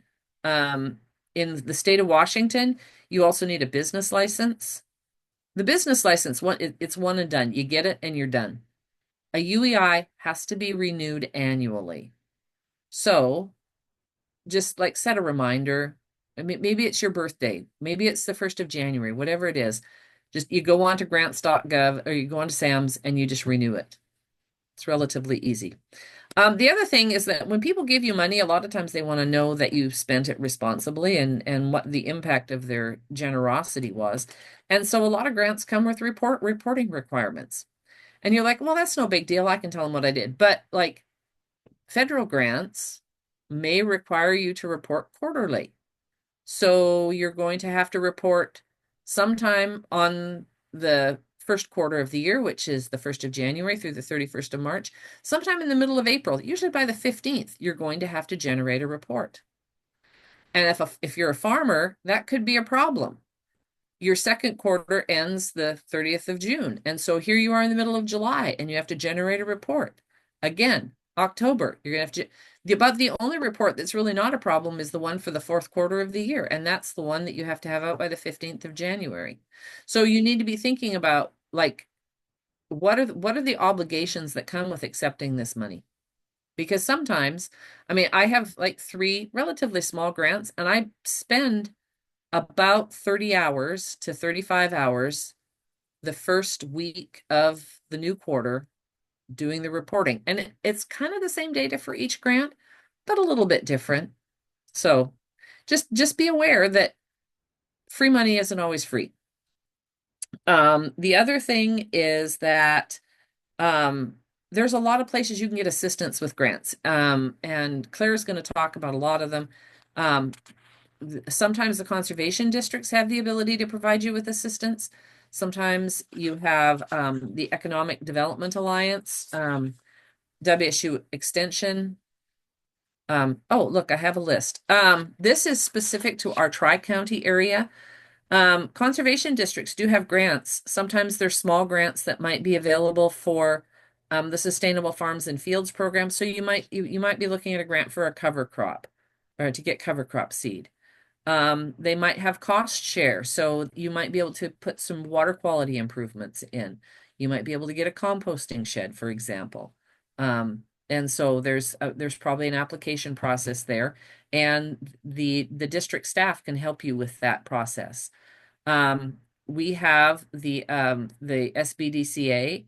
In the state of Washington, you also need a business license. The business license, it's one and done. You get it and you're done. A UEI has to be renewed annually. So just like set a reminder. I mean, maybe it's your birthday. Maybe it's the 1st of January, whatever it is. Just you go on to grants.gov or you go on to SAMS and you just renew it. It's relatively easy. The other thing is that when people give you money, a lot of times they want to know that you spent it responsibly and what the impact of their generosity was. And so a lot of grants come with reporting requirements. And you're like, well, that's no big deal. I can tell them what I did. But like federal grants may require you to report quarterly. So you're going to have to report sometime on the first quarter of the year, which is the 1st of January through the 31st of March. Sometime in the middle of April, usually by the 15th, you're going to have to generate a report. And if you're a farmer, that could be a problem. Your second quarter ends the 30th of June. And so here you are in the middle of July and you have to generate a report. Again, October, you're going to have to, but the only report that's really not a problem is the one for the 4th quarter of the year. And that's the one that you have to have out by the 15th of January. So you need to be thinking about like what are the obligations that come with accepting this money? Because sometimes, I mean, I have like 3 relatively small grants, and I spend about 30 hours to 35 hours the first week of the new quarter doing the reporting. And it's kind of the same data for each grant, but a little bit different. So just be aware that free money isn't always free. The other thing is that um, there's a lot of places you can get assistance with grants. And Claire's going to talk about a lot of them. Um, Sometimes the conservation districts have the ability to provide you with assistance. Sometimes you have the Economic Development Alliance, WSU Extension. Oh, look, I have a list. This is specific to our Tri-County area. Conservation districts do have grants. Sometimes there's small grants that might be available for the Sustainable Farms and Fields program. So you might be looking at a grant for a cover crop or to get cover crop seed. They might have cost share, so you might be able to put some water quality improvements in. You might be able to get a composting shed, for example. And so there's probably an application process there, and the district staff can help you with that process. We have the SBDCA,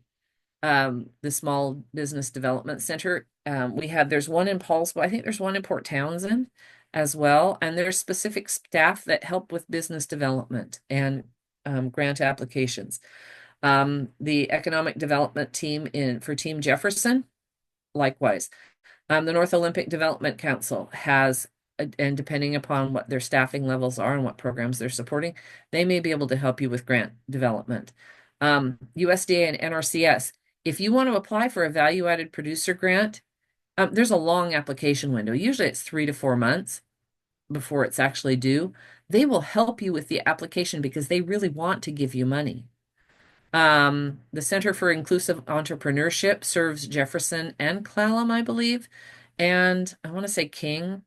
the Small Business Development Center. There's one in Paulsville. I think there's one in Port Townsend as well. And there's specific staff that help with business development and grant applications. The economic development team for Team Jefferson, likewise. The North Olympic Development Council has, and depending upon what their staffing levels are and what programs they're supporting, they may be able to help you with grant development. USDA and NRCS, if you want to apply for a value-added producer grant, there's a long application window. Usually it's 3 to 4 months before it's actually due. They will help you with the application because they really want to give you money. The Center for Inclusive Entrepreneurship serves Jefferson and Clallam, I believe, and I want to say King.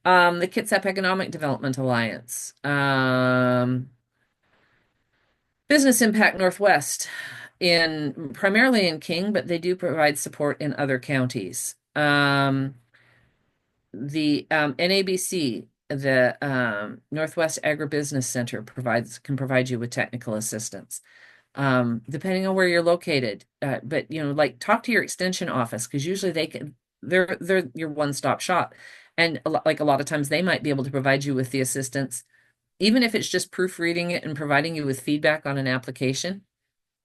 The Kitsap Economic Development Alliance, Business Impact Northwest, primarily in King, but they do provide support in other counties. The NABC, the Northwest Agribusiness Center, can provide you with technical assistance, depending on where you're located. But like talk to your extension office because usually they're your one-stop shop, and like a lot of times they might be able to provide you with the assistance, even if it's just proofreading it and providing you with feedback on an application,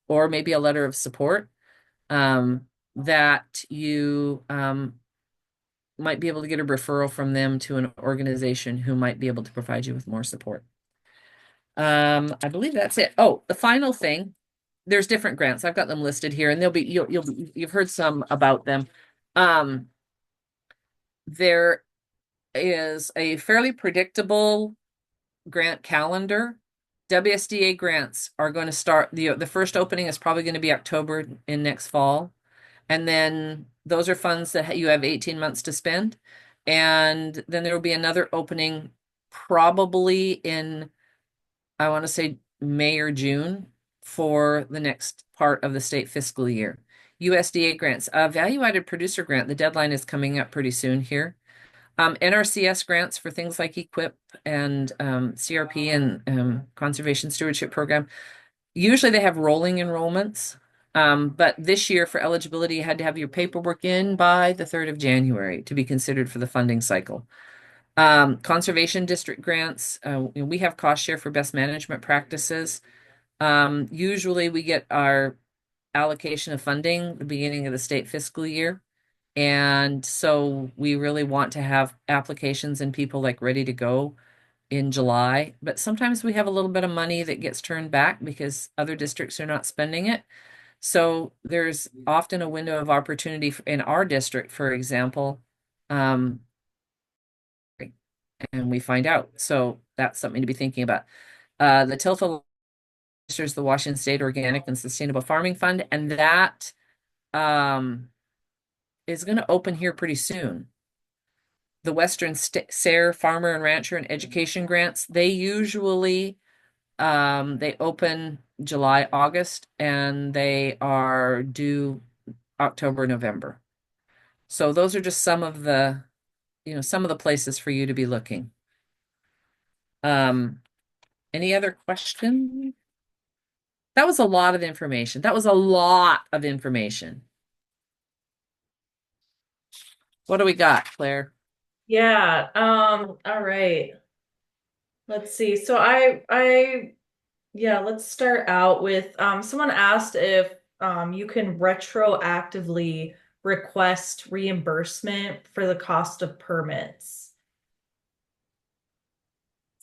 or maybe a letter of support that you might be able to get a referral from them to an organization who might be able to provide you with more support. I believe that's it. Oh, the final thing, there's different grants. I've got them listed here, and you've heard some about them. There is a fairly predictable grant calendar. WSDA grants are going to start, the first opening is probably going to be October in next fall. And then those are funds that you have 18 months to spend. And then there will be another opening probably in, I want to say May or June for the next part of the state fiscal year. USDA grants, value-added producer grant, the deadline is coming up pretty soon here. NRCS grants for things like EQIP and CRP and Conservation Stewardship Program. Usually they have rolling enrollments, but this year for eligibility, you had to have your paperwork in by the 3rd of January to be considered for the funding cycle. Conservation district grants, we have cost share for best management practices. Usually we get our allocation of funding at the beginning of the state fiscal year. And so we really want to have applications and people like ready to go in July. But sometimes we have a little bit of money that gets turned back because other districts are not spending it. So there's often a window of opportunity in our district, for example, and we find out. So that's something to be thinking about. The TILFA is the Washington State Organic and Sustainable Farming Fund, and that is going to open here pretty soon. The Western SARE Farmer and Rancher and Education Grants, they usually they open July, August, and they are due October, November. So those are just some of the places for you to be looking. Um, any other question? That was a lot of information. That was a lot of information. What do we got, Claire? Yeah, all right. Let's see. So yeah, let's start out with someone asked if you can retroactively request reimbursement for the cost of permits.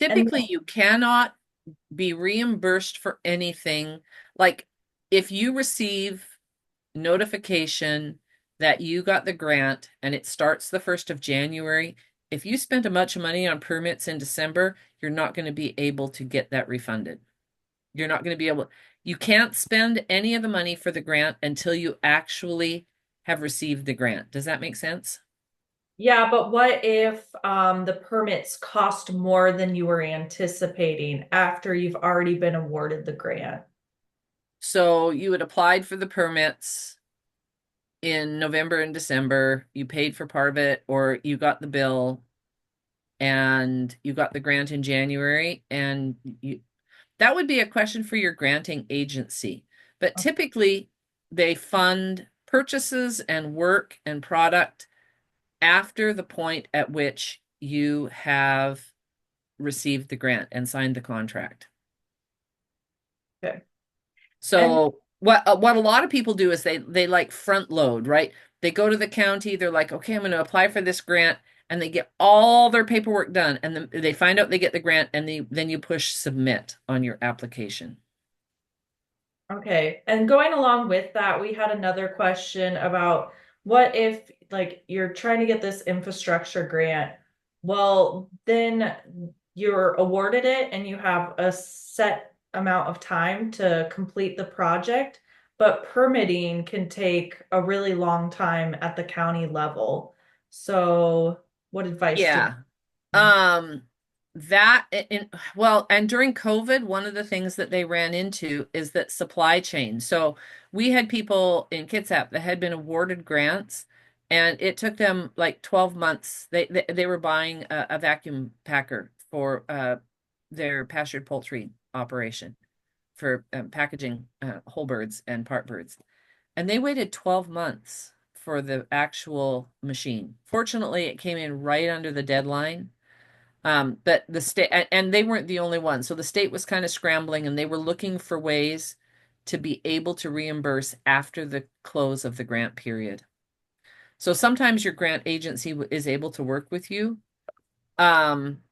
And Typically, you cannot be reimbursed for anything. Like if you receive notification that you got the grant and it starts the 1st of January, if you spent a bunch of money on permits in December, you're not going to be able to get that refunded. You're not going to be able, you can't spend any of the money for the grant until you actually have received the grant. Does that make sense? yeah, but what if the permits cost more than you were anticipating after you've already been awarded the grant? So you had applied for the permits in November and December, you paid for part of it, or you got the bill and you got the grant in January, and that would be a question for your granting agency. But typically, they fund purchases and work and product after the point at which you have received the grant and signed the contract. Okay. And So what a lot of people do is they like front load, right? They go to the county, they're like, okay, I'm going to apply for this grant, and they get all their paperwork done, and then they find out they get the grant, and then you push submit on your application. okay. And going along with that, we had another question about what if like you're trying to get this infrastructure grant? Well, then you're awarded it and you have a set amount of time to complete the project, but permitting can take a really long time at the county level. So, what advice do Yeah. you? Um, that in well, and during COVID, one of the things that they ran into is that supply chain. So we had people in Kitsap that had been awarded grants, and it took them like 12 months. They were buying a vacuum packer for their pastured poultry operation for packaging whole birds and part birds. And they waited 12 months for the actual machine. Fortunately, it came in right under the deadline. But the state, and they weren't the only one. So the state was kind of scrambling and they were looking for ways to be able to reimburse after the close of the grant period. So sometimes your grant agency is able to work with you. Um,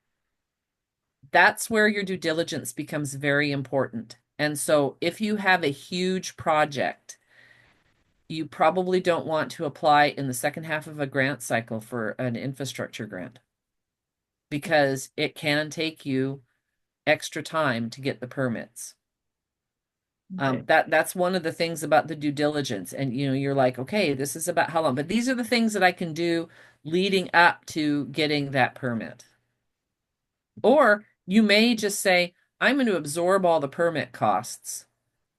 that's where your due diligence becomes very important. And so if you have a huge project, you probably don't want to apply in the second half of a grant cycle for an infrastructure grant because it can take you extra time to get the permits. Okay. That's one of the things about the due diligence. And you're like, okay, this is about how long, but these are the things that I can do leading up to getting that permit. Or you may just say, I'm going to absorb all the permit costs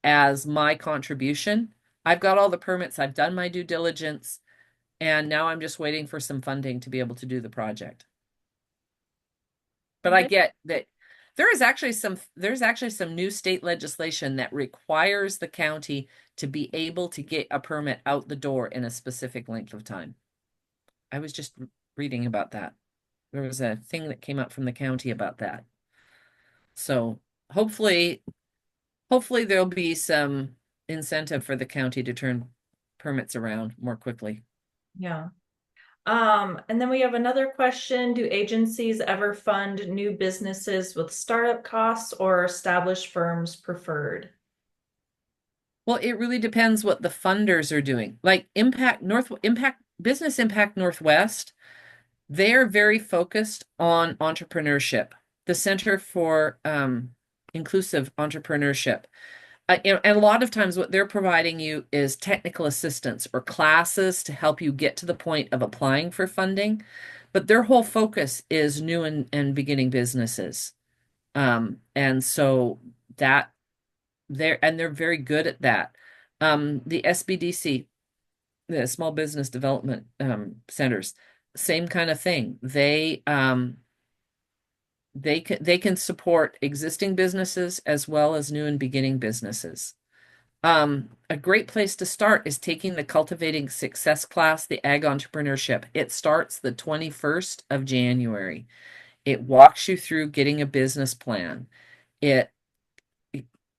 as my contribution. I've got all the permits, I've done my due diligence, and now I'm just waiting for some funding to be able to do the project. But I Okay. get that there's actually some new state legislation that requires the county to be able to get a permit out the door in a specific length of time. I was just reading about that. There was a thing that came out from the county about that. So hopefully there'll be some incentive for the county to turn permits around more quickly. Yeah. And then we have another question. Do agencies ever fund new businesses with startup costs or established firms preferred? Well, it really depends what the funders are doing. Like Business Impact Northwest, they are very focused on entrepreneurship. The Center for Inclusive Entrepreneurship. And a lot of times, what they're providing you is technical assistance or classes to help you get to the point of applying for funding. But their whole focus is new and beginning businesses. And so that they're very good at that. The SBDC, the Small Business Development Centers, same kind of thing. They can support existing businesses as well as new and beginning businesses. A great place to start is taking the Cultivating Success class, the Ag Entrepreneurship. It starts the 21st of January. It walks you through getting a business plan. It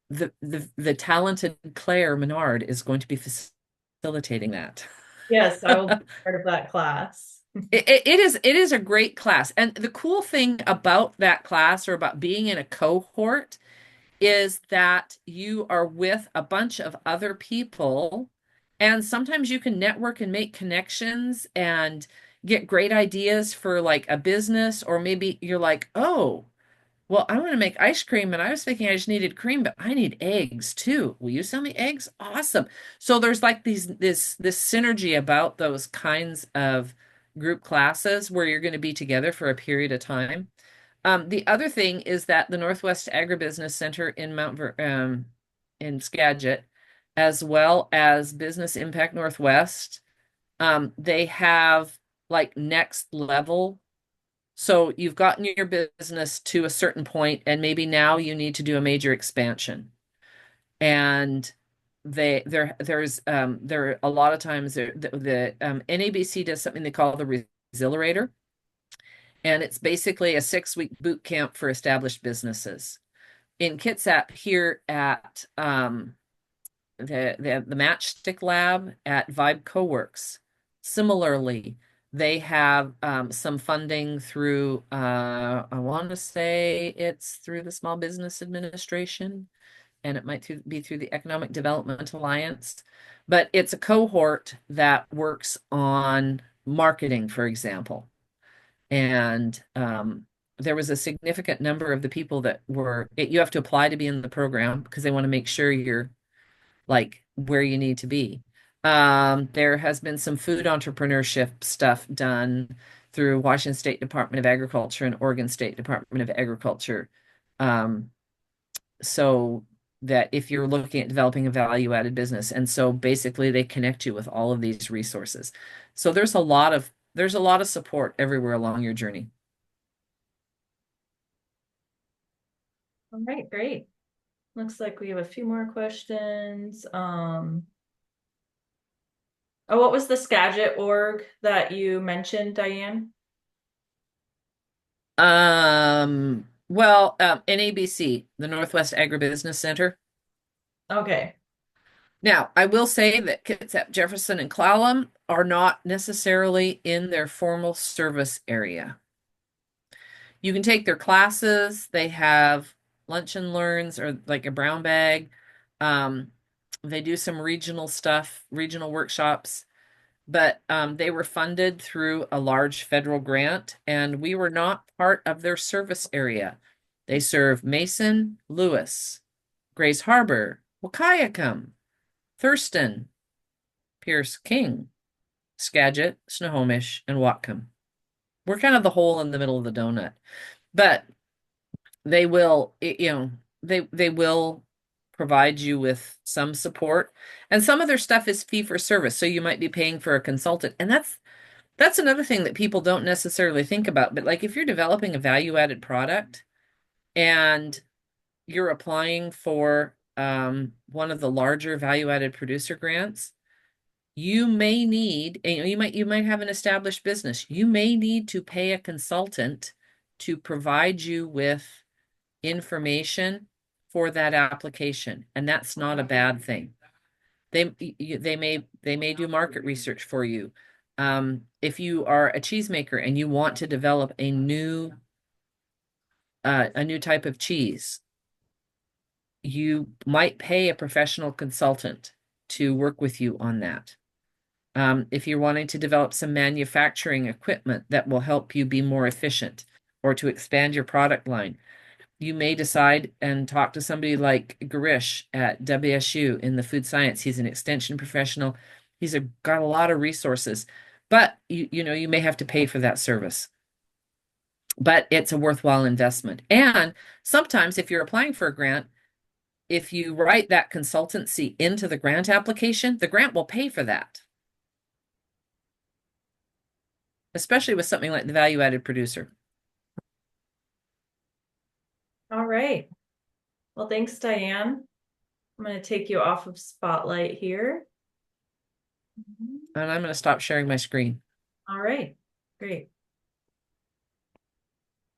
the talented Claire Menard is going to be facilitating that. Yes, I will be part of that class. It is a great class. And the cool thing about that class or about being in a cohort is that you are with a bunch of other people, and sometimes you can network and make connections and get great ideas for like a business, or maybe you're like, oh, well, I want to make ice cream and I was thinking I just needed cream, but I need eggs too. Will you sell me eggs? Awesome. So there's like this synergy about those kinds of group classes where you're going to be together for a period of time. The other thing is that the Northwest Agribusiness Center in in Skagit, as well as Business Impact Northwest, they have like next level. So you've gotten your business to a certain point, and maybe now you need to do a major expansion. And there are a lot of times the NABC does something they call the Resilierator, and it's basically a 6-week boot camp for established businesses. In Kitsap here at the Matchstick Lab at Vibe Coworks, similarly, they have some funding through I want to say it's through the Small Business Administration, and it might be through the Economic Development Alliance, but it's a cohort that works on marketing, for example. And there was a significant number of the people that you have to apply to be in the program because they want to make sure you're like where you need to be. There has been some food entrepreneurship stuff done through Washington State Department of Agriculture and Oregon State Department of Agriculture. So that if you're looking at developing a value-added business, and so basically they connect you with all of these resources. So there's a lot of support everywhere along your journey. All right, great. Looks like we have a few more questions. Oh, what was the Skagit org that you mentioned, Diane? Well, NABC, the Northwest Agribusiness Center. Okay. Now, I will say that Kitsap, Jefferson, and Clallam are not necessarily in their formal service area. You can take their classes. They have lunch and learns or like a brown bag. Um, they do some regional stuff, regional workshops, but they were funded through a large federal grant, and we were not part of their service area. They serve Mason, Lewis, Grays Harbor, Wahkiakum, Thurston, Pierce King, Skagit, Snohomish, and Whatcom. We're kind of the hole in the middle of the donut, but they will, they will provide you with some support, and some of their stuff is fee for service. So you might be paying for a consultant, and that's another thing that people don't necessarily think about. But like if you're developing a value-added product and you're applying for one of the larger value-added producer grants, you may need, you might have an established business. You may need to pay a consultant to provide you with information for that application, and that's not a bad thing. They may do market research for you. If you are a cheesemaker and you want to develop a new type of cheese, you might pay a professional consultant to work with you on that. If you're wanting to develop some manufacturing equipment that will help you be more efficient or to expand your product line, you may decide and talk to somebody like Garish at WSU in the food science. He's an extension professional. Got a lot of resources, but you may have to pay for that service. But it's a worthwhile investment. And sometimes if you're applying for a grant, if you write that consultancy into the grant application, the grant will pay for that. Especially with something like the value-added producer. All right. Well, thanks, Diane. I'm going to take you off of Spotlight here. And I'm going to stop sharing my screen. All right, great.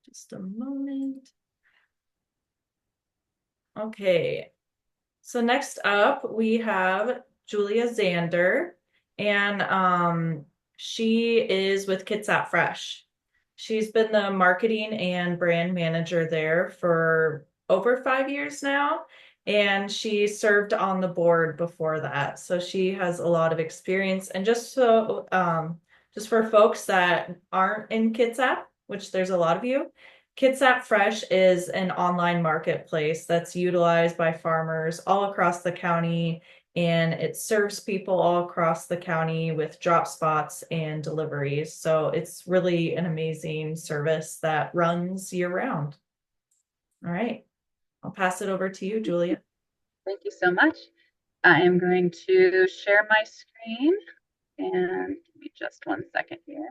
Just a moment. Okay, so next up we have Julia Zander, and she is with Kitsap Fresh. She's been the marketing and brand manager there for over 5 years now, and she served on the board before that. So she has a lot of experience. And just for folks that aren't in Kitsap, which there's a lot of you, Kitsap Fresh is an online marketplace that's utilized by farmers all across the county, and it serves people all across the county with drop spots and deliveries. So it's really an amazing service that runs year round. All right, I'll pass it over to you, Julia. Thank you so much. I am going to share my screen, and give me just 1 second here.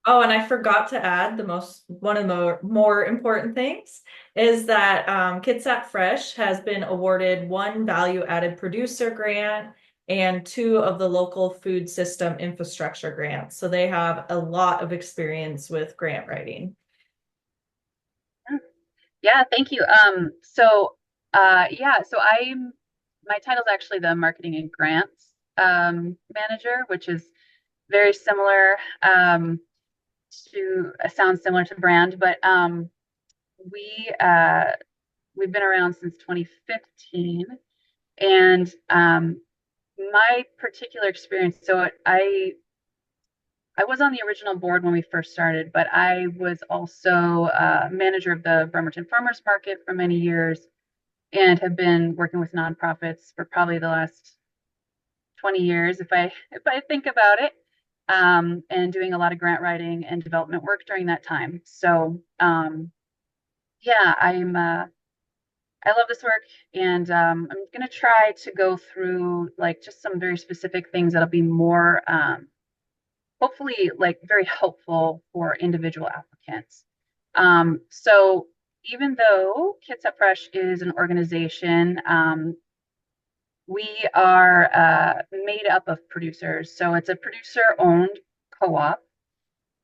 Oh, and I forgot to add one of the more important things is that Kitsap Fresh has been awarded 1 value-added producer grant and 2 of the local food system infrastructure grants. So they have a lot of experience with grant writing. Yeah, thank you. So my title is actually the marketing and grants manager, which is very similar sounds similar to brand, but we we've been around since 2015, and my particular experience. So I was on the original board when we first started, but I was also manager of the Bremerton Farmers Market for many years, and have been working with nonprofits for probably the last 20 years, if I think about it, and doing a lot of grant writing and development work during that time. So yeah, I love this work, and I'm going to try to go through like just some very specific things that'll be more hopefully like very helpful for individual applicants. So even though Kitsap Fresh is an organization, we are made up of producers. So it's a producer-owned co-op,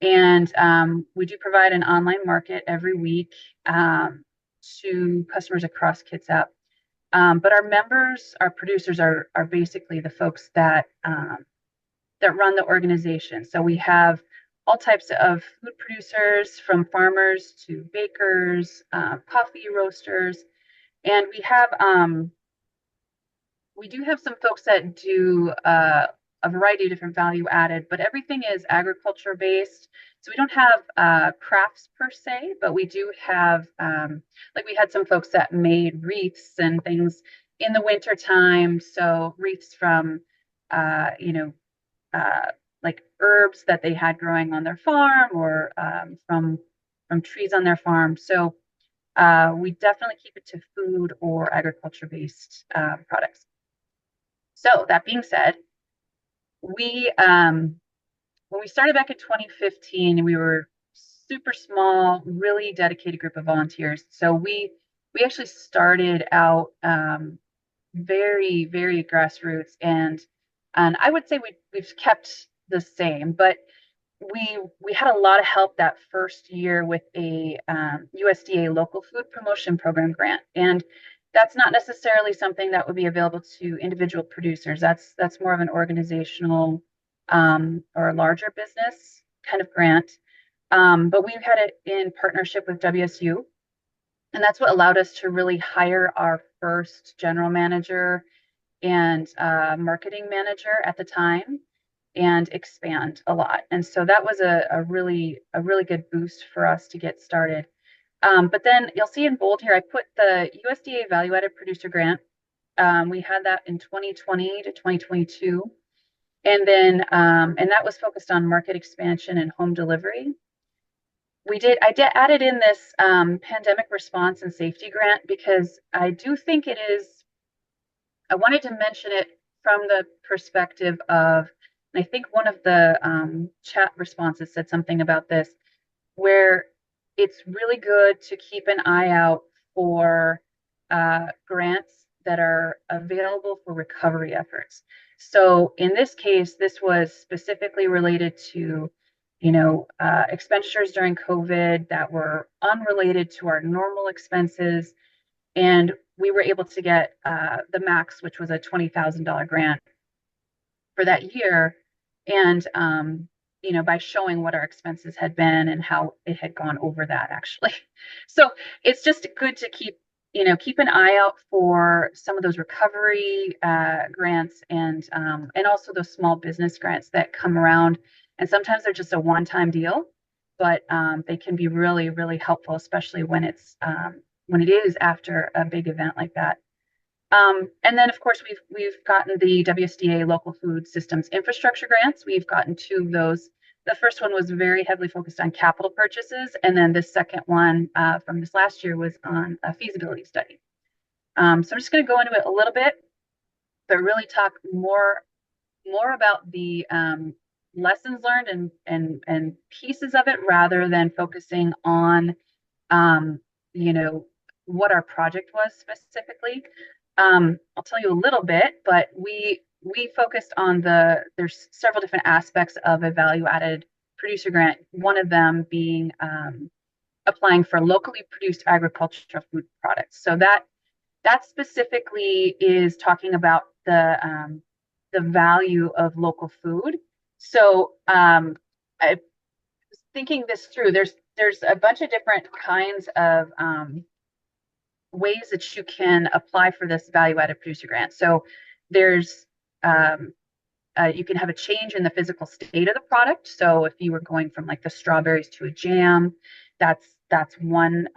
and we do provide an online market every week to customers across Kitsap. But our members, our producers, are basically the folks that run the organization. So we have all types of food producers, from farmers to bakers, coffee roasters, and we do have some folks that do a variety of different value added, but everything is agriculture based. So we don't have crafts per se, but we do have like we had some folks that made wreaths and things in the winter time. So wreaths from like herbs that they had growing on their farm, or from trees on their farm. So we definitely keep it to food or agriculture based products. So that being said, we when we started back in 2015, we were super small, really dedicated group of volunteers. So we actually started out very, very grassroots, and I would say we've kept the same, but we had a lot of help that first year with a USDA local food promotion program grant, and that's not necessarily something that would be available to individual producers. That's more of an organizational or a larger business kind of grant. But we've had it in partnership with WSU, and that's what allowed us to really hire our first general manager and marketing manager at the time, and expand a lot. And so that was a really good boost for us to get started. But then you'll see in bold here, I put the USDA Value Added Producer Grant. We had that in 2020 to 2022. And then, and that was focused on market expansion and home delivery. I added in this pandemic response and safety grant, because I do think it is I wanted to mention it from the perspective of, and I think one of the chat responses said something about this, where it's really good to keep an eye out for grants that are available for recovery efforts. So in this case, this was specifically related to, expenditures during COVID that were unrelated to our normal expenses. And we were able to get the max, which was a $20,000 grant for that year. And, by showing what our expenses had been and how it had gone over that actually. So it's just good to keep an eye out for some of those recovery grants and also those small business grants that come around. And sometimes they're just a one-time deal, but they can be really, really helpful, especially when when it is after a big event like that. And then, of course, we've gotten the WSDA Local Food Systems Infrastructure Grants. We've gotten two of those. The first one was very heavily focused on capital purchases, and then the second one from this last year was on a feasibility study. So I'm just going to go into it a little bit, but really talk more about the lessons learned and pieces of it rather than focusing on um, what our project was specifically. I'll tell you a little bit, but we focused on there's several different aspects of a value-added producer grant. One of them being applying for locally produced agricultural food products. So that specifically is talking about the value of local food. So I was thinking this through. There's a bunch of different kinds of ways that you can apply for this value-added producer grant. So there's you can have a change in the physical state of the product. So if you were going from like the strawberries to a jam, that's one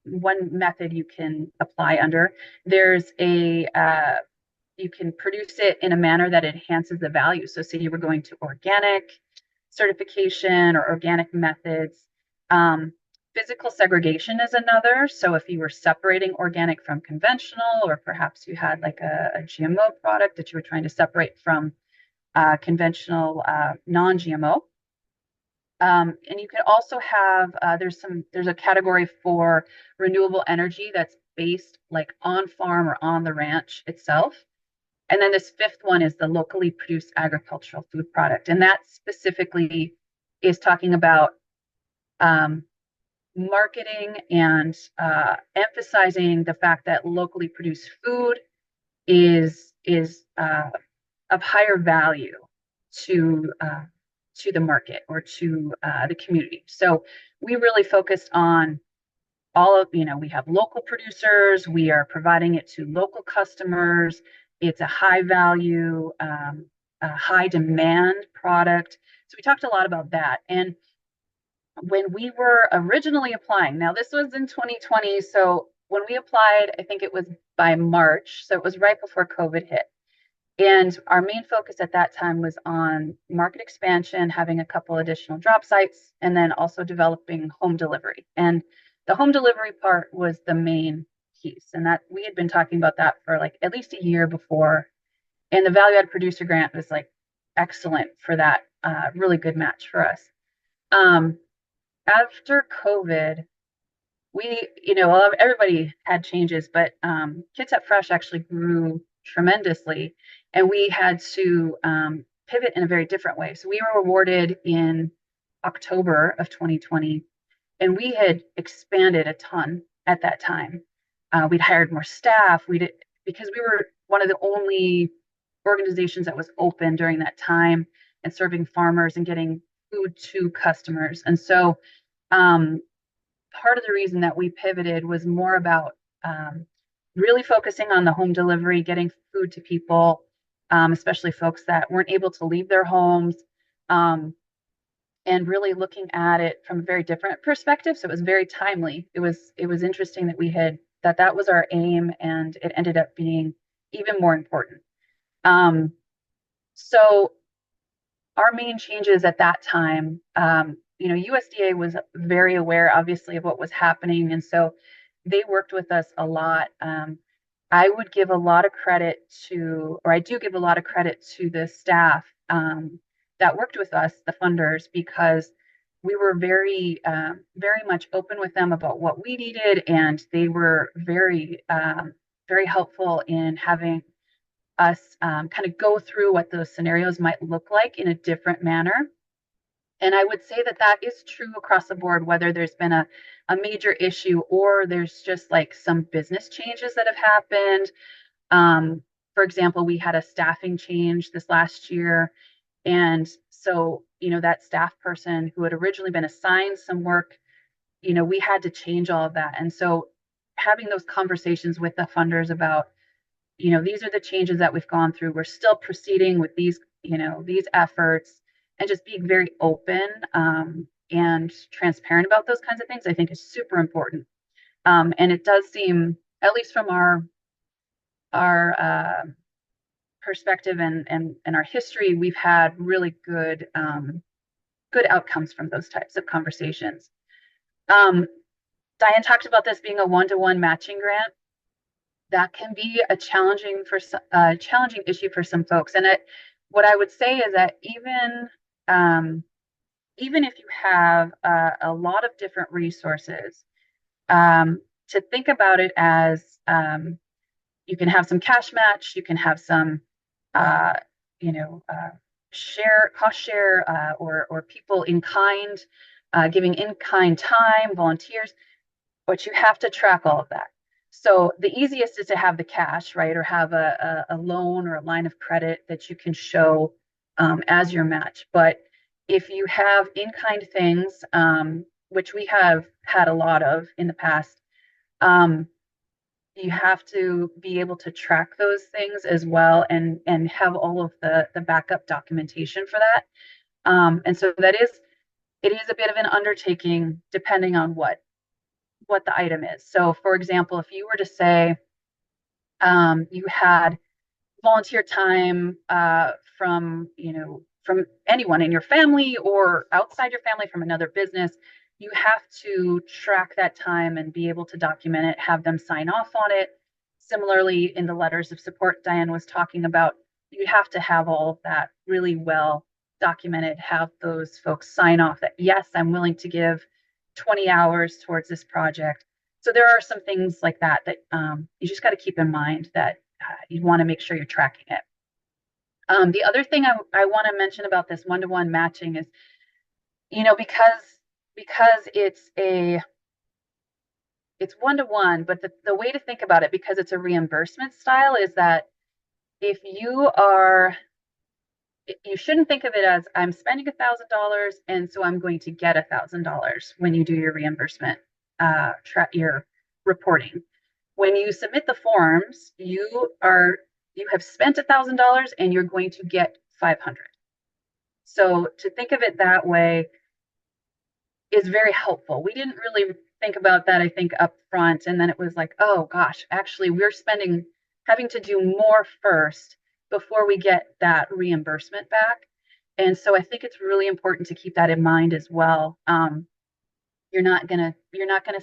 method you can apply under. There's you can produce it in a manner that enhances the value. So say you were going to organic certification or organic methods. Physical segregation is another. So if you were separating organic from conventional, or perhaps you had like a GMO product that you were trying to separate from conventional non-GMO. And you could also have there's a category for renewable energy that's based like on farm or on the ranch itself. And then this fifth one is the locally produced agricultural food product. And that specifically is talking about marketing and emphasizing the fact that locally produced food is of higher value to the market or to the community. So we really focused on all of, we have local producers, we are providing it to local customers. It's a high value, a high demand product. So we talked a lot about that. And when we were originally applying, now this was in 2020. So when we applied, I think it was by March. So it was right before COVID hit. And our main focus at that time was on market expansion, having a couple additional drop sites, and then also developing home delivery. And the home delivery part was the main piece. And that we had been talking about that for like at least a year before. And the value add producer grant was like excellent for that, really good match for us. After COVID, everybody had changes, but Kitsap Fresh actually grew tremendously, and we had to pivot in a very different way. So we were awarded in October of 2020, and we had expanded a ton at that time. We'd hired more staff. Because we were one of the only organizations that was open during that time and serving farmers and getting food to customers. And so part of the reason that we pivoted was more about really focusing on the home delivery, getting food to people, especially folks that weren't able to leave their homes, and really looking at it from a very different perspective. So it was very timely. It was interesting that that was our aim, and it ended up being even more important. So our main changes at that time, USDA was very aware, obviously, of what was happening. And so they worked with us a lot. I would give a lot of credit to, or I do give a lot of credit to the staff that worked with us, the funders, because we were very much open with them about what we needed, and they were very helpful in having us kind of go through what those scenarios might look like in a different manner. And I would say that that is true across the board, whether there's been a major issue or there's just like some business changes that have happened. For example, we had a staffing change this last year. And so, that staff person who had originally been assigned some work, we had to change all of that. And so having those conversations with the funders about, these are the changes that we've gone through. We're still proceeding with these efforts, and just being very open and transparent about those kinds of things, I think is super important. And it does seem, at least from our perspective and our history, we've had really good outcomes from those types of conversations. Diane talked about this being a one-to-one matching grant. That can be a challenging issue for some folks. And what I would say is that even if you have a lot of different resources, to think about it as you can have some cash match, you can have some cost share, or people in kind, giving in kind time, volunteers, but you have to track all of that. So the easiest is to have the cash, right? Or have a loan or a line of credit that you can show as your match. But if you have in-kind things, which we have had a lot of in the past, you have to be able to track those things as well, and have all of the backup documentation for that. And so it is a bit of an undertaking depending on what the item is. So for example, if you were to say you had volunteer time from anyone in your family or outside your family from another business, you have to track that time and be able to document it, have them sign off on it. Similarly, in the letters of support Diane was talking about, you have to have all of that really well documented, have those folks sign off that, yes, I'm willing to give 20 hours towards this project. So there are some things like that you just got to keep in mind, that you want to make sure you're tracking it. The other thing I want to mention about this one-to-one matching is, because it's one-to-one, but the way to think about it, because it's a reimbursement style, is that you shouldn't think of it as, I'm spending $1,000 and so I'm going to get $1,000 when you do your reimbursement, your reporting. When you submit the forms, you have spent $1,000 and you're going to get 500. So to think of it that way is very helpful. We didn't really think about that, I think, up front. And then it was like, oh gosh, actually we're having to do more first before we get that reimbursement back. And so I think it's really important to keep that in mind as well. You're not gonna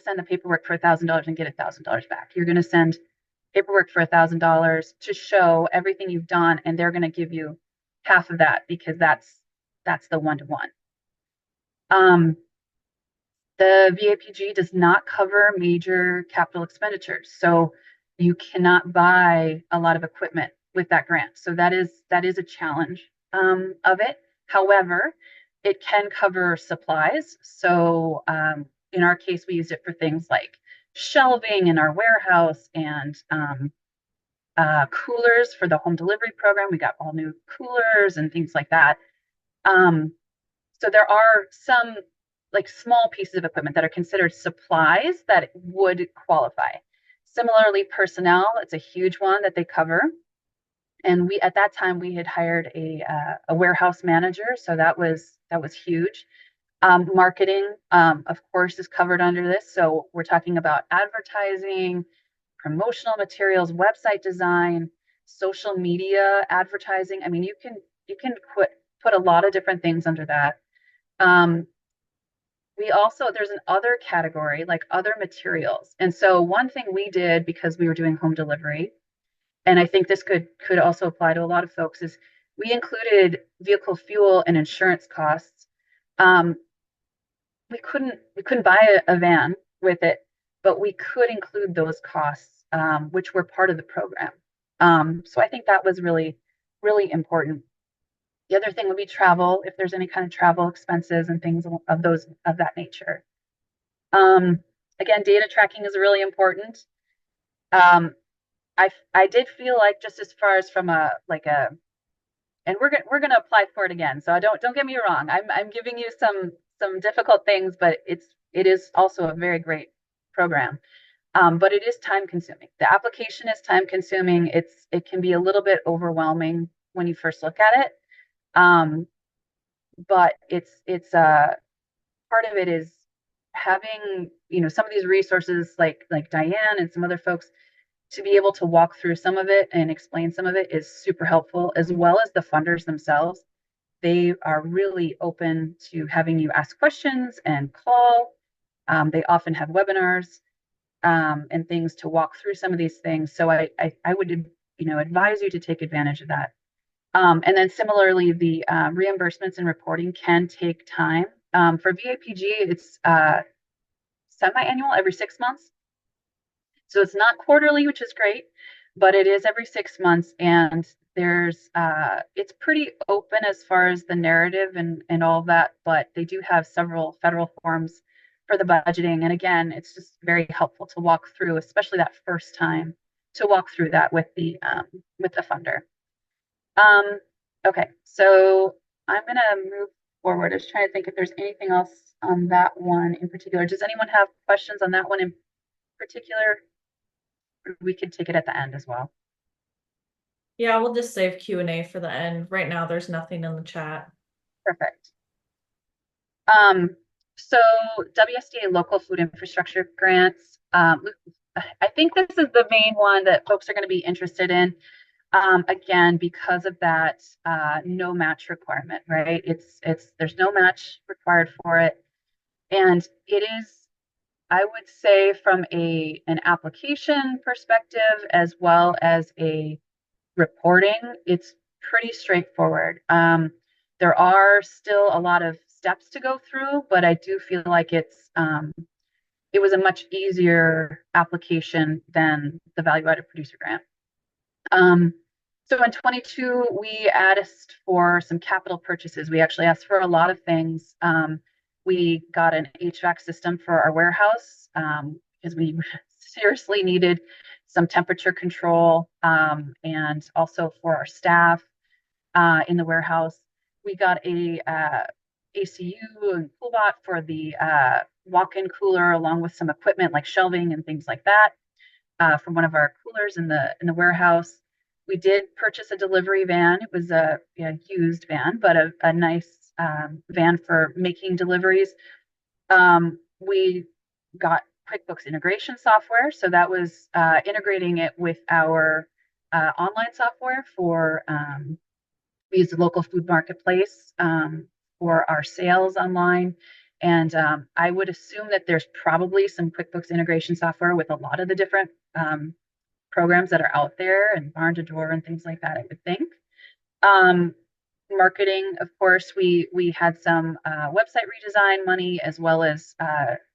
send the paperwork for $1,000 and get $1,000 back. You're gonna send paperwork for $1,000 to show everything you've done, and they're gonna give you half of that, because that's the one-to-one. The VAPG does not cover major capital expenditures, so you cannot buy a lot of equipment with that grant. So that is a challenge of it. However, it can cover supplies. So in our case, we used it for things like shelving in our warehouse, and coolers for the home delivery program. We got all new coolers and things like that. So there are some like small pieces of equipment that are considered supplies that would qualify. Similarly, personnel, it's a huge one that they cover. And at that time we had hired a warehouse manager, so that was huge. Marketing, of course, is covered under this. So we're talking about advertising, promotional materials, website design, social media advertising. I mean, you can put a lot of different things under that. there's an other category, like other materials. And so one thing we did, because we were doing home delivery, and I think this could also apply to a lot of folks, is we included vehicle fuel and insurance costs. Um, we couldn't buy a van with it, but we could include those costs, which were part of the program. So I think that was really, really important. The other thing would be travel, if there's any kind of travel expenses and things of that nature. Um, Again, data tracking is really important. Um, I did feel like, just as far as from a like a, and we're gonna apply for it again. So I don't get me wrong. I'm giving you some difficult things, but it is also a very great program. But it is time consuming. The application is time consuming. It can be a little bit overwhelming when you first look at it. Um, but it's part of it is having, some of these resources like Diane and some other folks to be able to walk through some of it and explain some of it is super helpful, as well as the funders themselves. They are really open to having you ask questions and call. They often have webinars and things to walk through some of these things. So I would advise you to take advantage of that. And then similarly, the reimbursements and reporting can take time. For VAPG, it's semi-annual, every 6 months. So it's not quarterly, which is great, but it is every 6 months. And it's pretty open as far as the narrative and all of that, but they do have several federal forms for the budgeting. And again, it's just very helpful to walk through, especially that first time, to walk through that with the funder. Okay, so I'm gonna move forward. I was trying to think if there's anything else on that one in particular. Does anyone have questions on that one in particular? We could take it at the end as well. Yeah, we'll just save Q&A for the end. Right now, there's nothing in the chat. Perfect. So WSDA local food infrastructure grants. I think this is the main one that folks are going to be interested in. Again, because of that no match requirement, right? There's no match required for it, and it is, I would say, from an application perspective as well as a reporting, it's pretty straightforward. There are still a lot of steps to go through, but I do feel like it was a much easier application than the value added producer grant. So in 22, we asked for some capital purchases. We actually asked for a lot of things. We got an HVAC system for our warehouse because we seriously needed some temperature control, and also for our staff in the warehouse. We got a ACU and CoolBot for the walk-in cooler, along with some equipment like shelving and things like that from one of our coolers in the warehouse. We did purchase a delivery van. It was a used van, but a nice van for making deliveries. We got QuickBooks integration software, so that was integrating it with our online software for we use the local food marketplace for our sales online. And I would assume that there's probably some QuickBooks integration software with a lot of the different programs that are out there, and Barn to Door and things like that, I would think. Marketing, of course, we had some website redesign money, as well as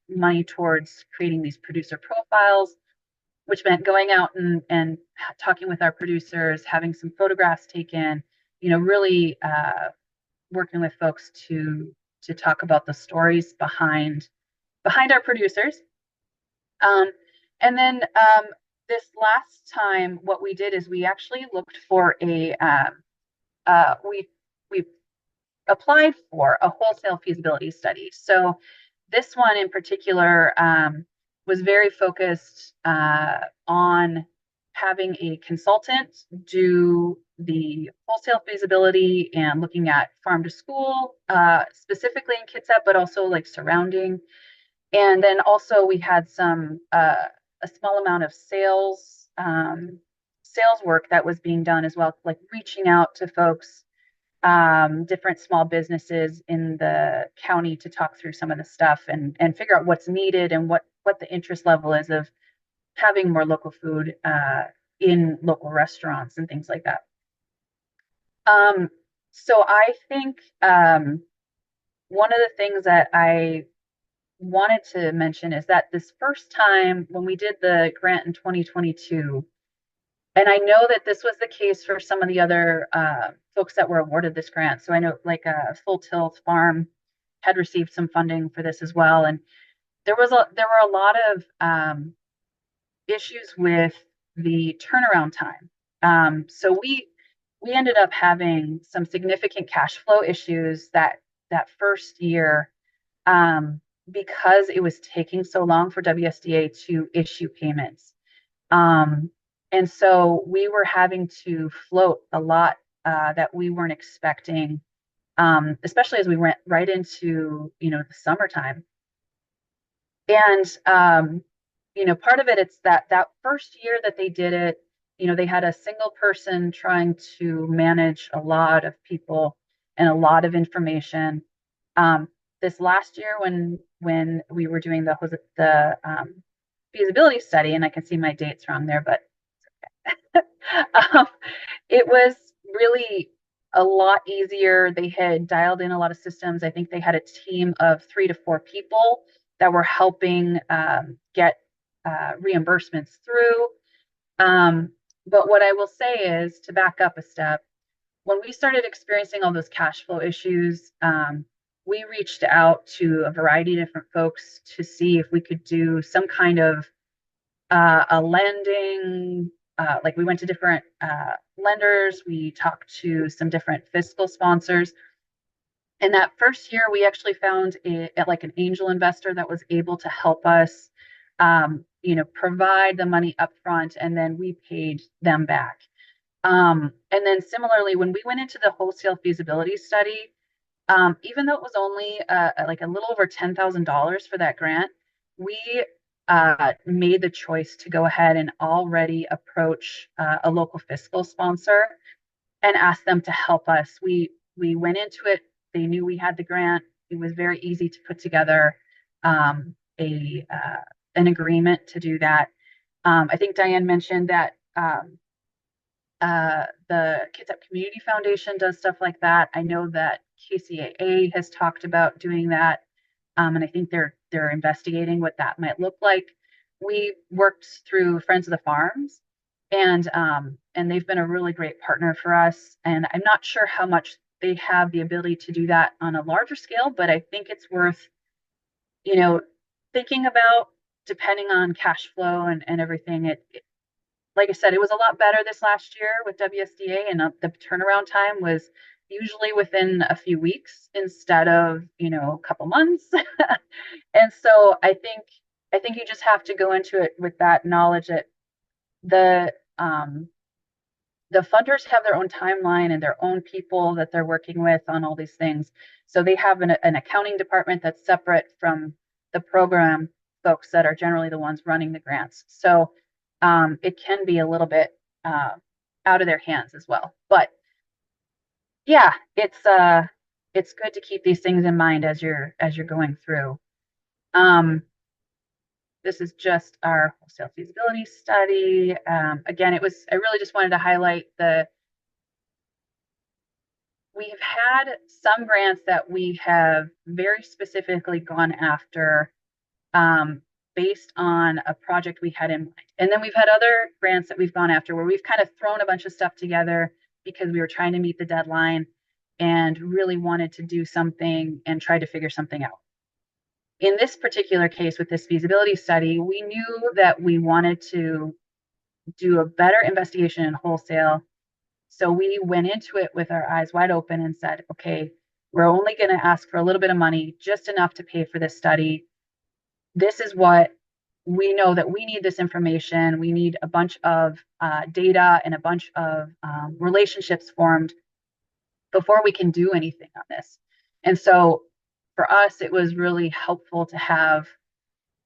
money towards creating these producer profiles, which meant going out and talking with our producers, having some photographs taken, really working with folks to talk about the stories behind our producers. And then this last time, what we did is we actually looked for we applied for a wholesale feasibility study. So this one in particular was very focused on having a consultant do the wholesale feasibility and looking at farm to school, specifically in Kitsap, but also like surrounding. And then also we had some a small amount of sales work that was being done as well, like reaching out to folks different small businesses in the county to talk through some of the stuff and figure out what's needed and what the interest level is of having more local food in local restaurants and things like that. So I think one of the things that I wanted to mention is that this first time when we did the grant in 2022, and I know that this was the case for some of the other folks that were awarded this grant. So I know like Full Tilt Farm had received some funding for this as well, and there were a lot of issues with the turnaround time. So we ended up having some significant cash flow issues that first year because it was taking so long for WSDA to issue payments. And so we were having to float a lot that we weren't expecting, especially as we went right into, the summertime. And, part of it's that first year that they did it, they had a single person trying to manage a lot of people and a lot of information. This last year when we were doing the feasibility study, and I can see my dates wrong there, but it was really a lot easier. They had dialed in a lot of systems. I think they had a team of 3 to 4 people that were helping get reimbursements through. But what I will say is, to back up a step, when we started experiencing all those cash flow issues, we reached out to a variety of different folks to see if we could do some kind of a lending. Like we went to different lenders, we talked to some different fiscal sponsors. And that first year, we actually found like an angel investor that was able to help us, provide the money up front, and then we paid them back. And then similarly, when we went into the wholesale feasibility study, even though it was only like a little over $10,000 for that grant, we made the choice to go ahead and already approach a local fiscal sponsor and ask them to help us. We went into it. They knew we had the grant. It was very easy to put together an agreement to do that. I think Diane mentioned that the Kitsap Community Foundation does stuff like that. I know that KCAA has talked about doing that, and I think they're investigating what that might look like. We worked through Friends of the Farms, and they've been a really great partner for us. And I'm not sure how much they have the ability to do that on a larger scale, but I think it's worth, thinking about, depending on cash flow and everything. Like I said, it was a lot better this last year with WSDA, and the turnaround time was usually within a few weeks instead of, a couple months. And so I think you just have to go into it with that knowledge that the funders have their own timeline and their own people that they're working with on all these things. So they have an accounting department that's separate from the program folks that are generally the ones running the grants. So it can be a little bit out of their hands as well. But yeah, it's good to keep these things in mind as you're going through. This is just our wholesale feasibility study. Again, I really just wanted to highlight we've had some grants that we have very specifically gone after based on a project we had in mind. And then we've had other grants that we've gone after where we've kind of thrown a bunch of stuff together because we were trying to meet the deadline and really wanted to do something and try to figure something out. In this particular case with this feasibility study, we knew that we wanted to do a better investigation in wholesale. So we went into it with our eyes wide open and said, okay, we're only going to ask for a little bit of money, just enough to pay for this study. This is what we know, that we need this information. We need a bunch of data and a bunch of relationships formed before we can do anything on this. And so for us, it was really helpful to have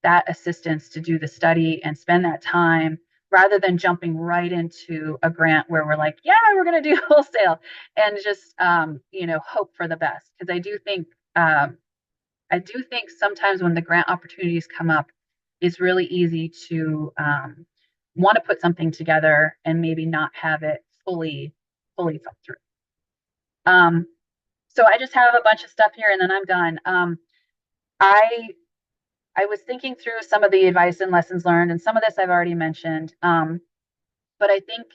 that assistance to do the study and spend that time rather than jumping right into a grant where we're like, yeah, we're going to do wholesale and just, hope for the best. Because I do think sometimes when the grant opportunities come up, it's really easy to want to put something together and maybe not have it fully thought through. So I just have a bunch of stuff here and then I'm done. I I was thinking through some of the advice and lessons learned, and some of this I've already mentioned. But I think,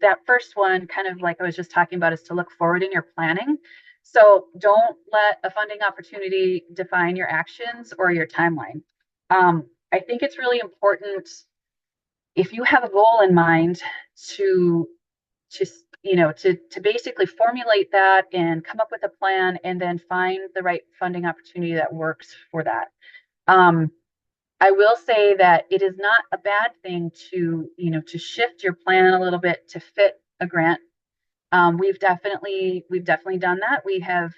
that first one, kind of like I was just talking about, is to look forward in your planning. So don't let a funding opportunity define your actions or your timeline. I think it's really important if you have a goal in mind to to basically formulate that and come up with a plan and then find the right funding opportunity that works for that. Um, I will say that it is not a bad thing to shift your plan a little bit to fit a grant. We've definitely done that. We have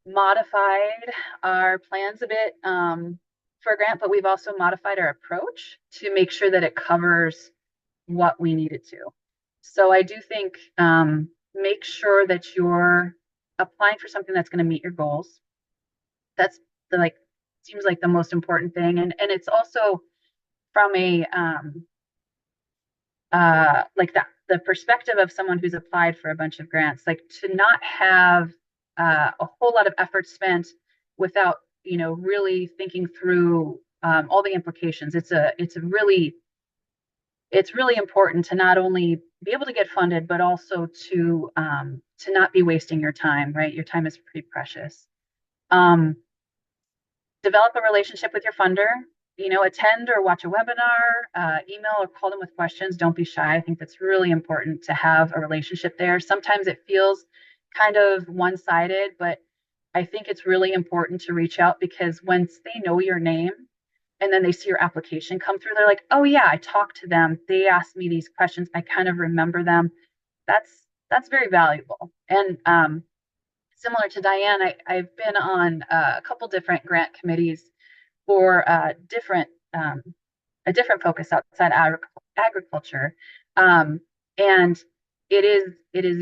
modified our plans a bit for a grant, but we've also modified our approach to make sure that it covers what we need it to. So I do think make sure that you're applying for something that's going to meet your goals. That's like seems like the most important thing, and it's also from a like the perspective of someone who's applied for a bunch of grants, like to not have a whole lot of effort spent without really thinking through all the implications. It's really important to not only be able to get funded, but also to not be wasting your time. Right, your time is pretty precious. Um, Develop a relationship with your funder. Attend or watch a webinar, email or call them with questions. Don't be shy. I think that's really important to have a relationship there. Sometimes it feels kind of one-sided, but I think it's really important to reach out, because once they know your name and then they see your application come through, they're like, oh yeah, I talked to them. They asked me these questions. I kind of remember them. That's very valuable. And similar to Diane, I've been on a couple different grant committees for a different focus outside agriculture, and it is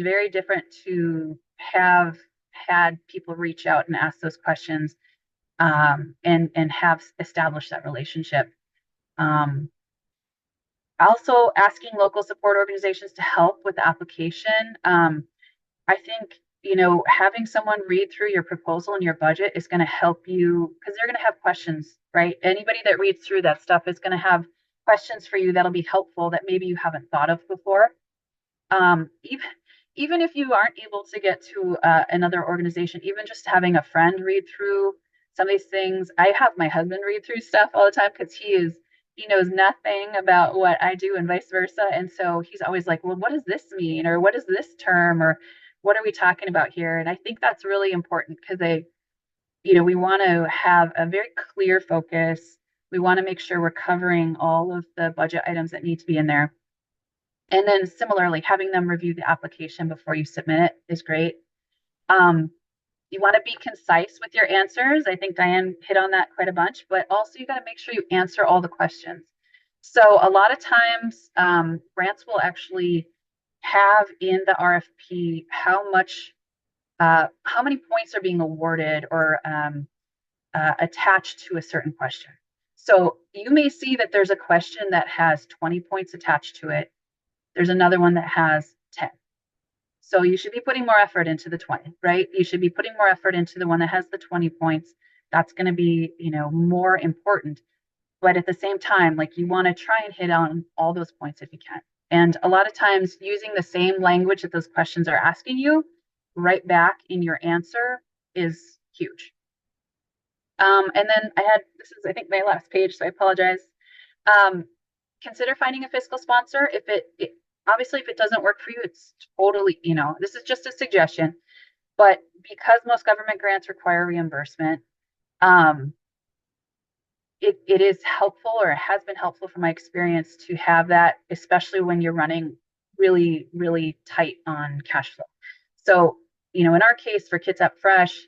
very different to have had people reach out and ask those questions, and have established that relationship. Also, asking local support organizations to help with the application. I think, having someone read through your proposal and your budget is going to help you, because they're going to have questions, right? Anybody that reads through that stuff is going to have questions for you that'll be helpful that maybe you haven't thought of before. Even if you aren't able to get to another organization, even just having a friend read through some of these things. I have my husband read through stuff all the time because he knows nothing about what I do and vice versa. And so he's always like, well, what does this mean? Or what is this term? Or what are we talking about here? And I think that's really important because we want to have a very clear focus. We want to make sure we're covering all of the budget items that need to be in there. And then similarly, having them review the application before you submit it is great. You want to be concise with your answers. I think Diane hit on that quite a bunch, but also you got to make sure you answer all the questions. So a lot of times, grants will actually have in the RFP how many points are being awarded or attached to a certain question. So you may see that there's a question that has 20 points attached to it. There's another one that has 10. So you should be putting more effort into the 20, right? You should be putting more effort into the one that has the 20 points. That's going to be, more important. But at the same time, like, you want to try and hit on all those points if you can. And a lot of times using the same language that those questions are asking you right back in your answer is huge. And then this is, I think, my last page, so I apologize. Consider finding a fiscal sponsor. Obviously, if it doesn't work for you, it's totally, this is just a suggestion. But because most government grants require reimbursement, it is helpful, or it has been helpful from my experience, to have that, especially when you're running really, really tight on cash flow. So, in our case for Kitsap Fresh,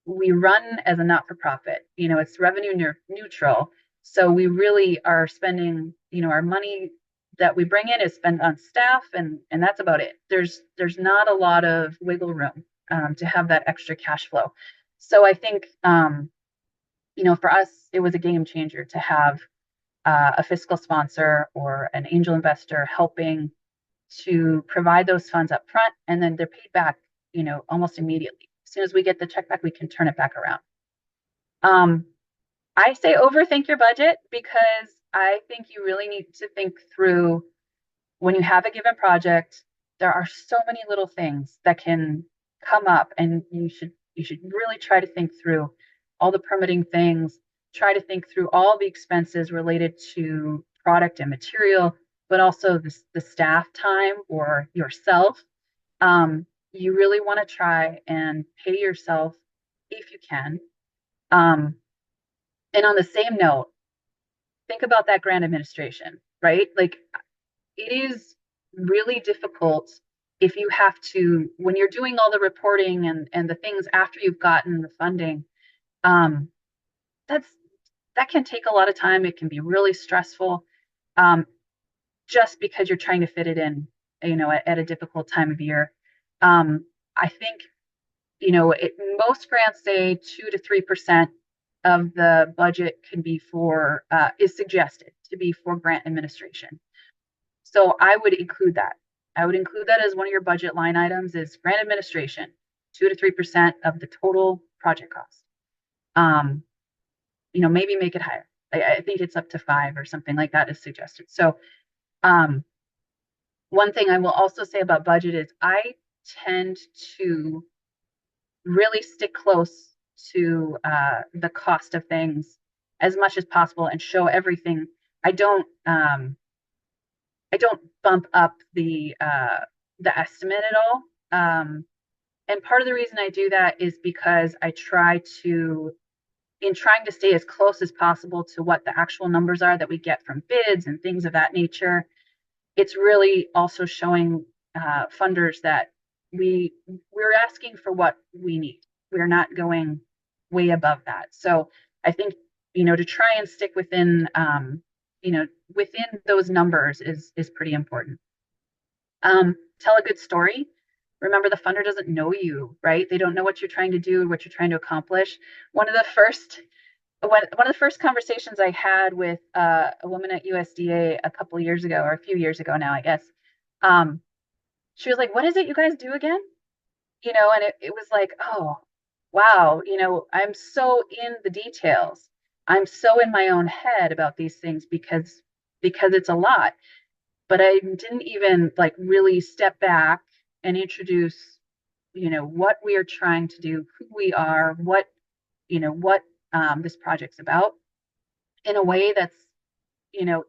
we run as a not-for-profit. It's revenue neutral, So we really are spending, our money that we bring in is spent on staff, and that's about it. There's not a lot of wiggle room to have that extra cash flow. So I think, for us, it was a game changer to have a fiscal sponsor or an angel investor helping to provide those funds up front, and then they're paid back, almost immediately. As soon as we get the check back, we can turn it back around. I say overthink your budget, because I think you really need to think through, when you have a given project, there are so many little things that can come up, and you should really try to think through all the permitting things, try to think through all the expenses related to product and material, but also the staff time or yourself. You really want to try and pay yourself if you can. And on the same note, think about that grant administration, right? Like, it is really difficult if you have to, when you're doing all the reporting and the things after you've gotten the funding, that can take a lot of time. It can be really stressful, just because you're trying to fit it in, at a difficult time of year. I think, most grants say 2 to 3% of the budget can be is suggested to be for grant administration. So I would include that. I would include that as one of your budget line items, is grant administration, 2 to 3% of the total project cost. Maybe make it higher. I think it's up to 5 or something like that is suggested. So one thing I will also say about budget is I tend to really stick close to the cost of things as much as possible and show everything. I don't bump up the estimate at all. And part of the reason I do that is because I try to, in trying to stay as close as possible to what the actual numbers are that we get from bids and things of that nature, it's really also showing funders that we're asking for what we need. We're not going way above that. So I think, to try and stick within, within those numbers is pretty important. Tell a good story. Remember, the funder doesn't know you, right? They don't know what you're trying to do, what you're trying to accomplish. One of the first conversations I had with a woman at USDA a couple of years ago, or a few years ago now, I guess, she was like, "What is it you guys do again?" And it was like, oh, wow, I'm so in the details. I'm so in my own head about these things because it's a lot. But I didn't even really step back and introduce, what we are trying to do, who we are, what this project's about, in a way that's,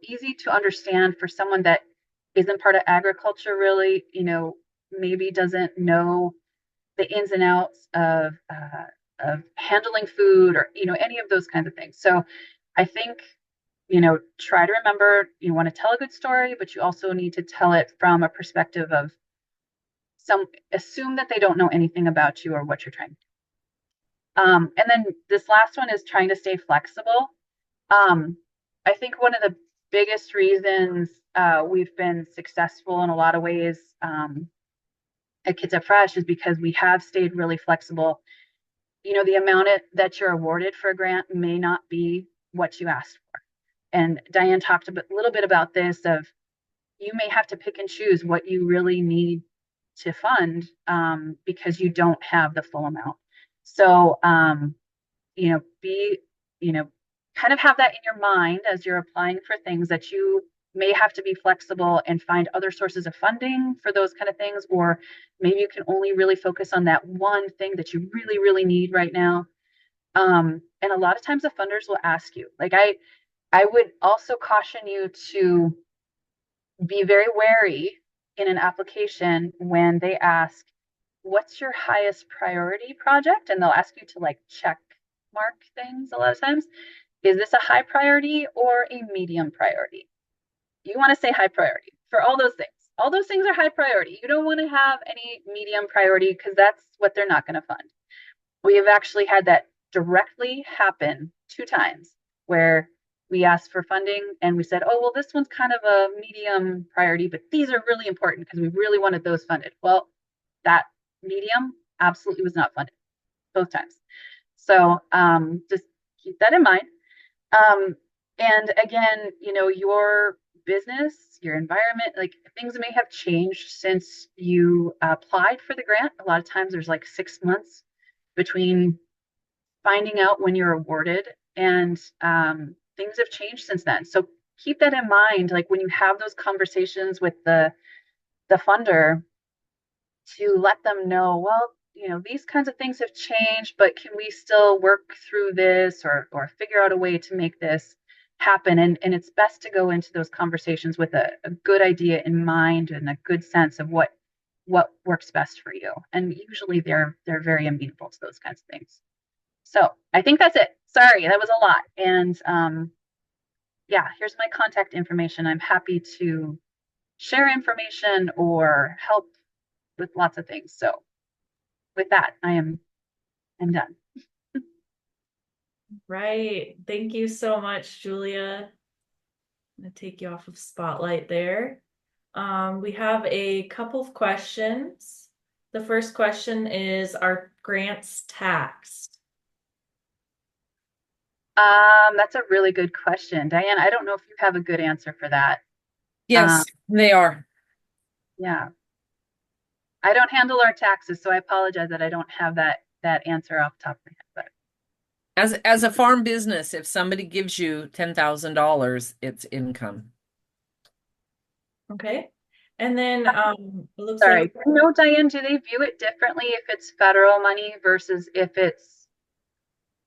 easy to understand for someone that isn't part of agriculture, really, maybe doesn't know the ins and outs of handling food, or any of those kinds of things. So I think, try to remember, you want to tell a good story, but you also need to tell it from a perspective of assume that they don't know anything about you or what you're trying to do. And then this last one is trying to stay flexible. I think one of the biggest reasons we've been successful in a lot of ways at Kids Up Fresh is because we have stayed really flexible. The amount that you're awarded for a grant may not be what you asked for. And Diane talked a little bit about this, of you may have to pick and choose what you really need to fund because you don't have the full amount. So, kind of have that in your mind as you're applying for things, that you may have to be flexible and find other sources of funding for those kind of things, or maybe you can only really focus on that one thing that you really, really need right now. And a lot of times the funders will ask you, I would also caution you to be very wary in an application when they ask, what's your highest priority project? And they'll ask you to check mark things a lot of times. Is this a high priority or a medium priority? You want to say high priority for all those things. All those things are high priority. You don't want to have any medium priority, because that's what they're not going to fund. We have actually had that directly happen 2 times, where we asked for funding and we said, oh, well, this one's kind of a medium priority, but these are really important because we really wanted those funded. Well, that medium absolutely was not funded both times. So just keep that in mind. Um, and again, your business, your environment, like things may have changed since you applied for the grant. A lot of times there's like 6 months between finding out when you're awarded, and things have changed since then. So keep that in mind, like when you have those conversations with the funder, to let them know, well, these kinds of things have changed, but can we still work through this or figure out a way to make this happen? And it's best to go into those conversations with a good idea in mind and a good sense of what works best for you. And usually they're very amenable to those kinds of things. So I think that's it. Sorry, that was a lot. And yeah, here's my contact information. I'm happy to share information or help with lots of things. So with that, I'm done. Right. Thank you so much, Julia. I'm gonna take you off of spotlight there. We have a couple of questions. The first question is, are grants taxed? That's a really good question. Diane, I don't know if you have a good answer for that. Yes, they are. Yeah. I don't handle our taxes, so I apologize that I don't have that answer off the top of my head. But As a farm business, if somebody gives you $10,000, it's income. Okay. And then it looks sorry, like no, Diane, do they view it differently if it's federal money versus if it's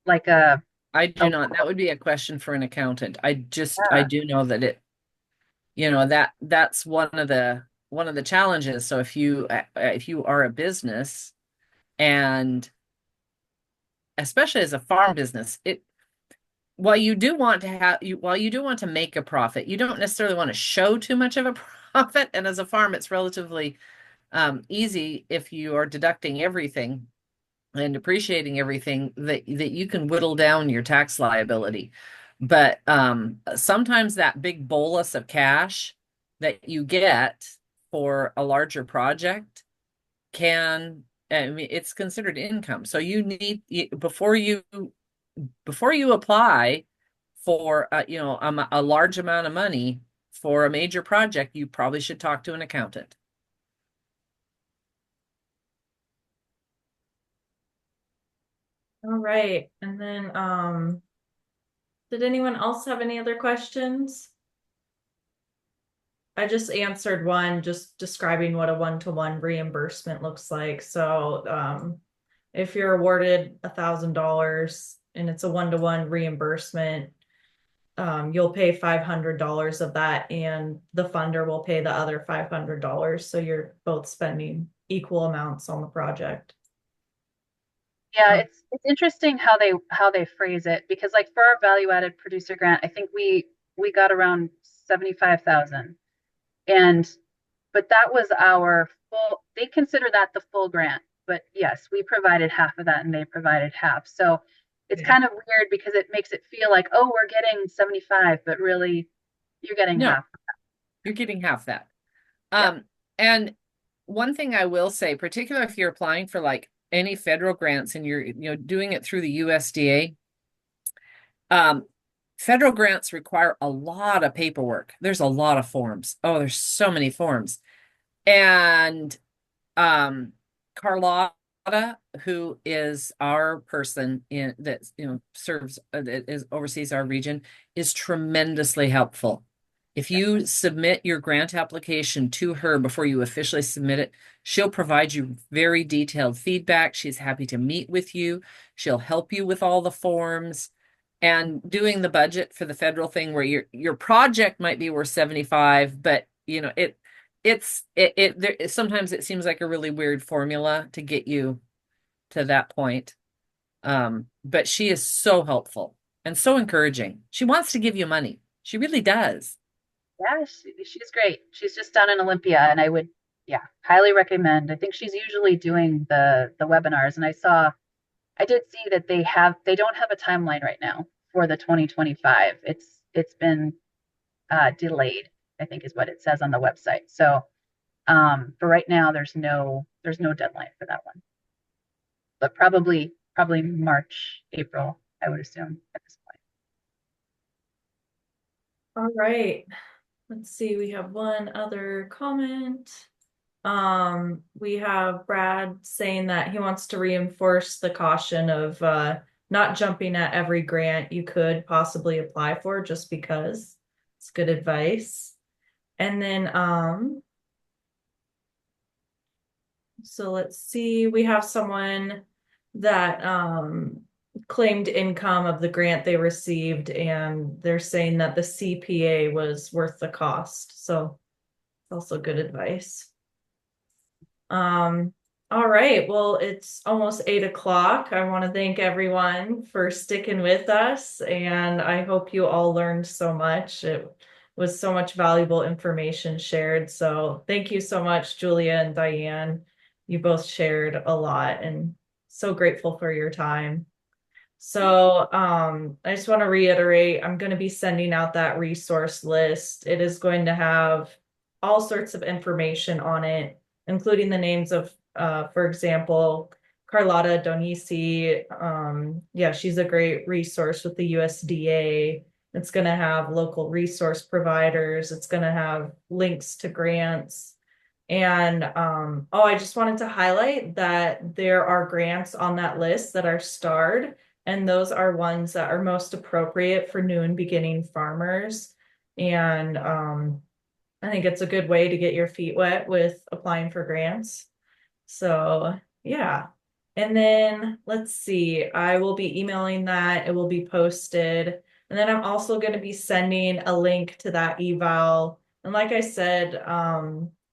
like I do not. That would be a question for an accountant. I do know that that's one of the challenges. So if you are a business, and especially as a farm business, while you do want to make a profit, you don't necessarily want to show too much of a profit. And as a farm, it's relatively easy if you are deducting everything and appreciating everything that you can whittle down your tax liability. But sometimes that big bolus of cash that you get for a larger project I mean, it's considered income. So before you apply for a large amount of money for a major project, you probably should talk to an accountant. all right. And then did anyone else have any other questions? I just answered one, just describing what a one-to-one reimbursement looks like. So if you're awarded $1,000 and it's a one-to-one reimbursement, you'll pay $500 of that, and the funder will pay the other $500. So you're both spending equal amounts on the project. Yeah, it's interesting how they phrase it, because like for our value added producer grant, I think we got around 75,000. But that was our full, they consider that the full grant. But yes, we provided half of that and they provided half. So it's kind of weird because it makes it feel like, oh, we're getting 75, but really you're getting No, half. you're getting half that. And one thing I will say, particularly if you're applying for like any federal grants and you're doing it through the USDA, federal grants require a lot of paperwork. There's a lot of forms. Oh, there's so many forms. And Carlotta, who is our person that serves oversees our region, is tremendously helpful. If you submit your grant application to her before you officially submit it, she'll provide you very detailed feedback. She's happy to meet with you. She'll help you with all the forms. And doing the budget for the federal thing where your project might be worth 75, but sometimes it seems like a really weird formula to get you to that point. But she is so helpful and so encouraging. She wants to give you money. She really does. Yeah, she's great. She's just down in Olympia, and I would, yeah, highly recommend. I think she's usually doing the webinars, and I did see that they don't have a timeline right now for the 2025. it's been delayed, I think is what it says on the website. So for right now, there's no deadline for that one, but probably March, April, I would assume at this point. All right. Let's see, we have one other comment. We have Brad saying that he wants to reinforce the caution of not jumping at every grant you could possibly apply for just because. It's good advice. And then so let's see, we have someone that claimed income of the grant they received, and they're saying that the CPA was worth the cost. So it's also good advice. All right, well, it's almost 8 o'clock. I want to thank everyone for sticking with us, and I hope you all learned so much. It was so much valuable information shared. So thank you so much, Julia and Diane. You both shared a lot, and so grateful for your time. So I just want to reiterate, I'm going to be sending out that resource list. It is going to have all sorts of information on it, including the names of, for example, Carlotta Donisi. Yeah, she's a great resource with the USDA. It's going to have local resource providers. It's going to have links to grants. And oh, I just wanted to highlight that there are grants on that list that are starred, and those are ones that are most appropriate for new and beginning farmers. And I think it's a good way to get your feet wet with applying for grants. So yeah. And then let's see, I will be emailing that. It will be posted. And then I'm also going to be sending a link to that eval. And like I said,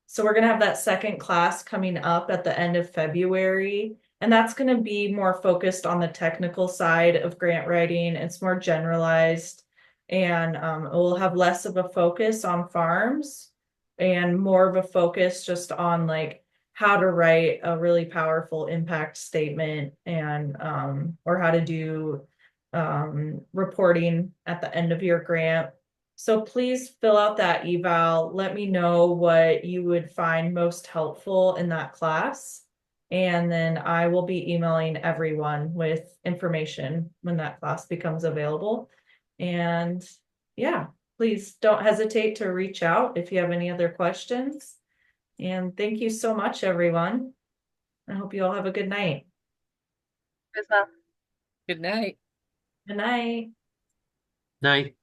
so we're going to have that second class coming up at the end of February. And that's going to be more focused on the technical side of grant writing. It's more generalized, and it will have less of a focus on farms and more of a focus just on like how to write a really powerful impact statement, and or how to do reporting at the end of your grant. So please fill out that eval. Let me know what you would find most helpful in that class. And then I will be emailing everyone with information when that class becomes available. And yeah, please don't hesitate to reach out if you have any other questions. And thank you so much, everyone. I hope you all have a good night. As well. Good night. Good night. Night.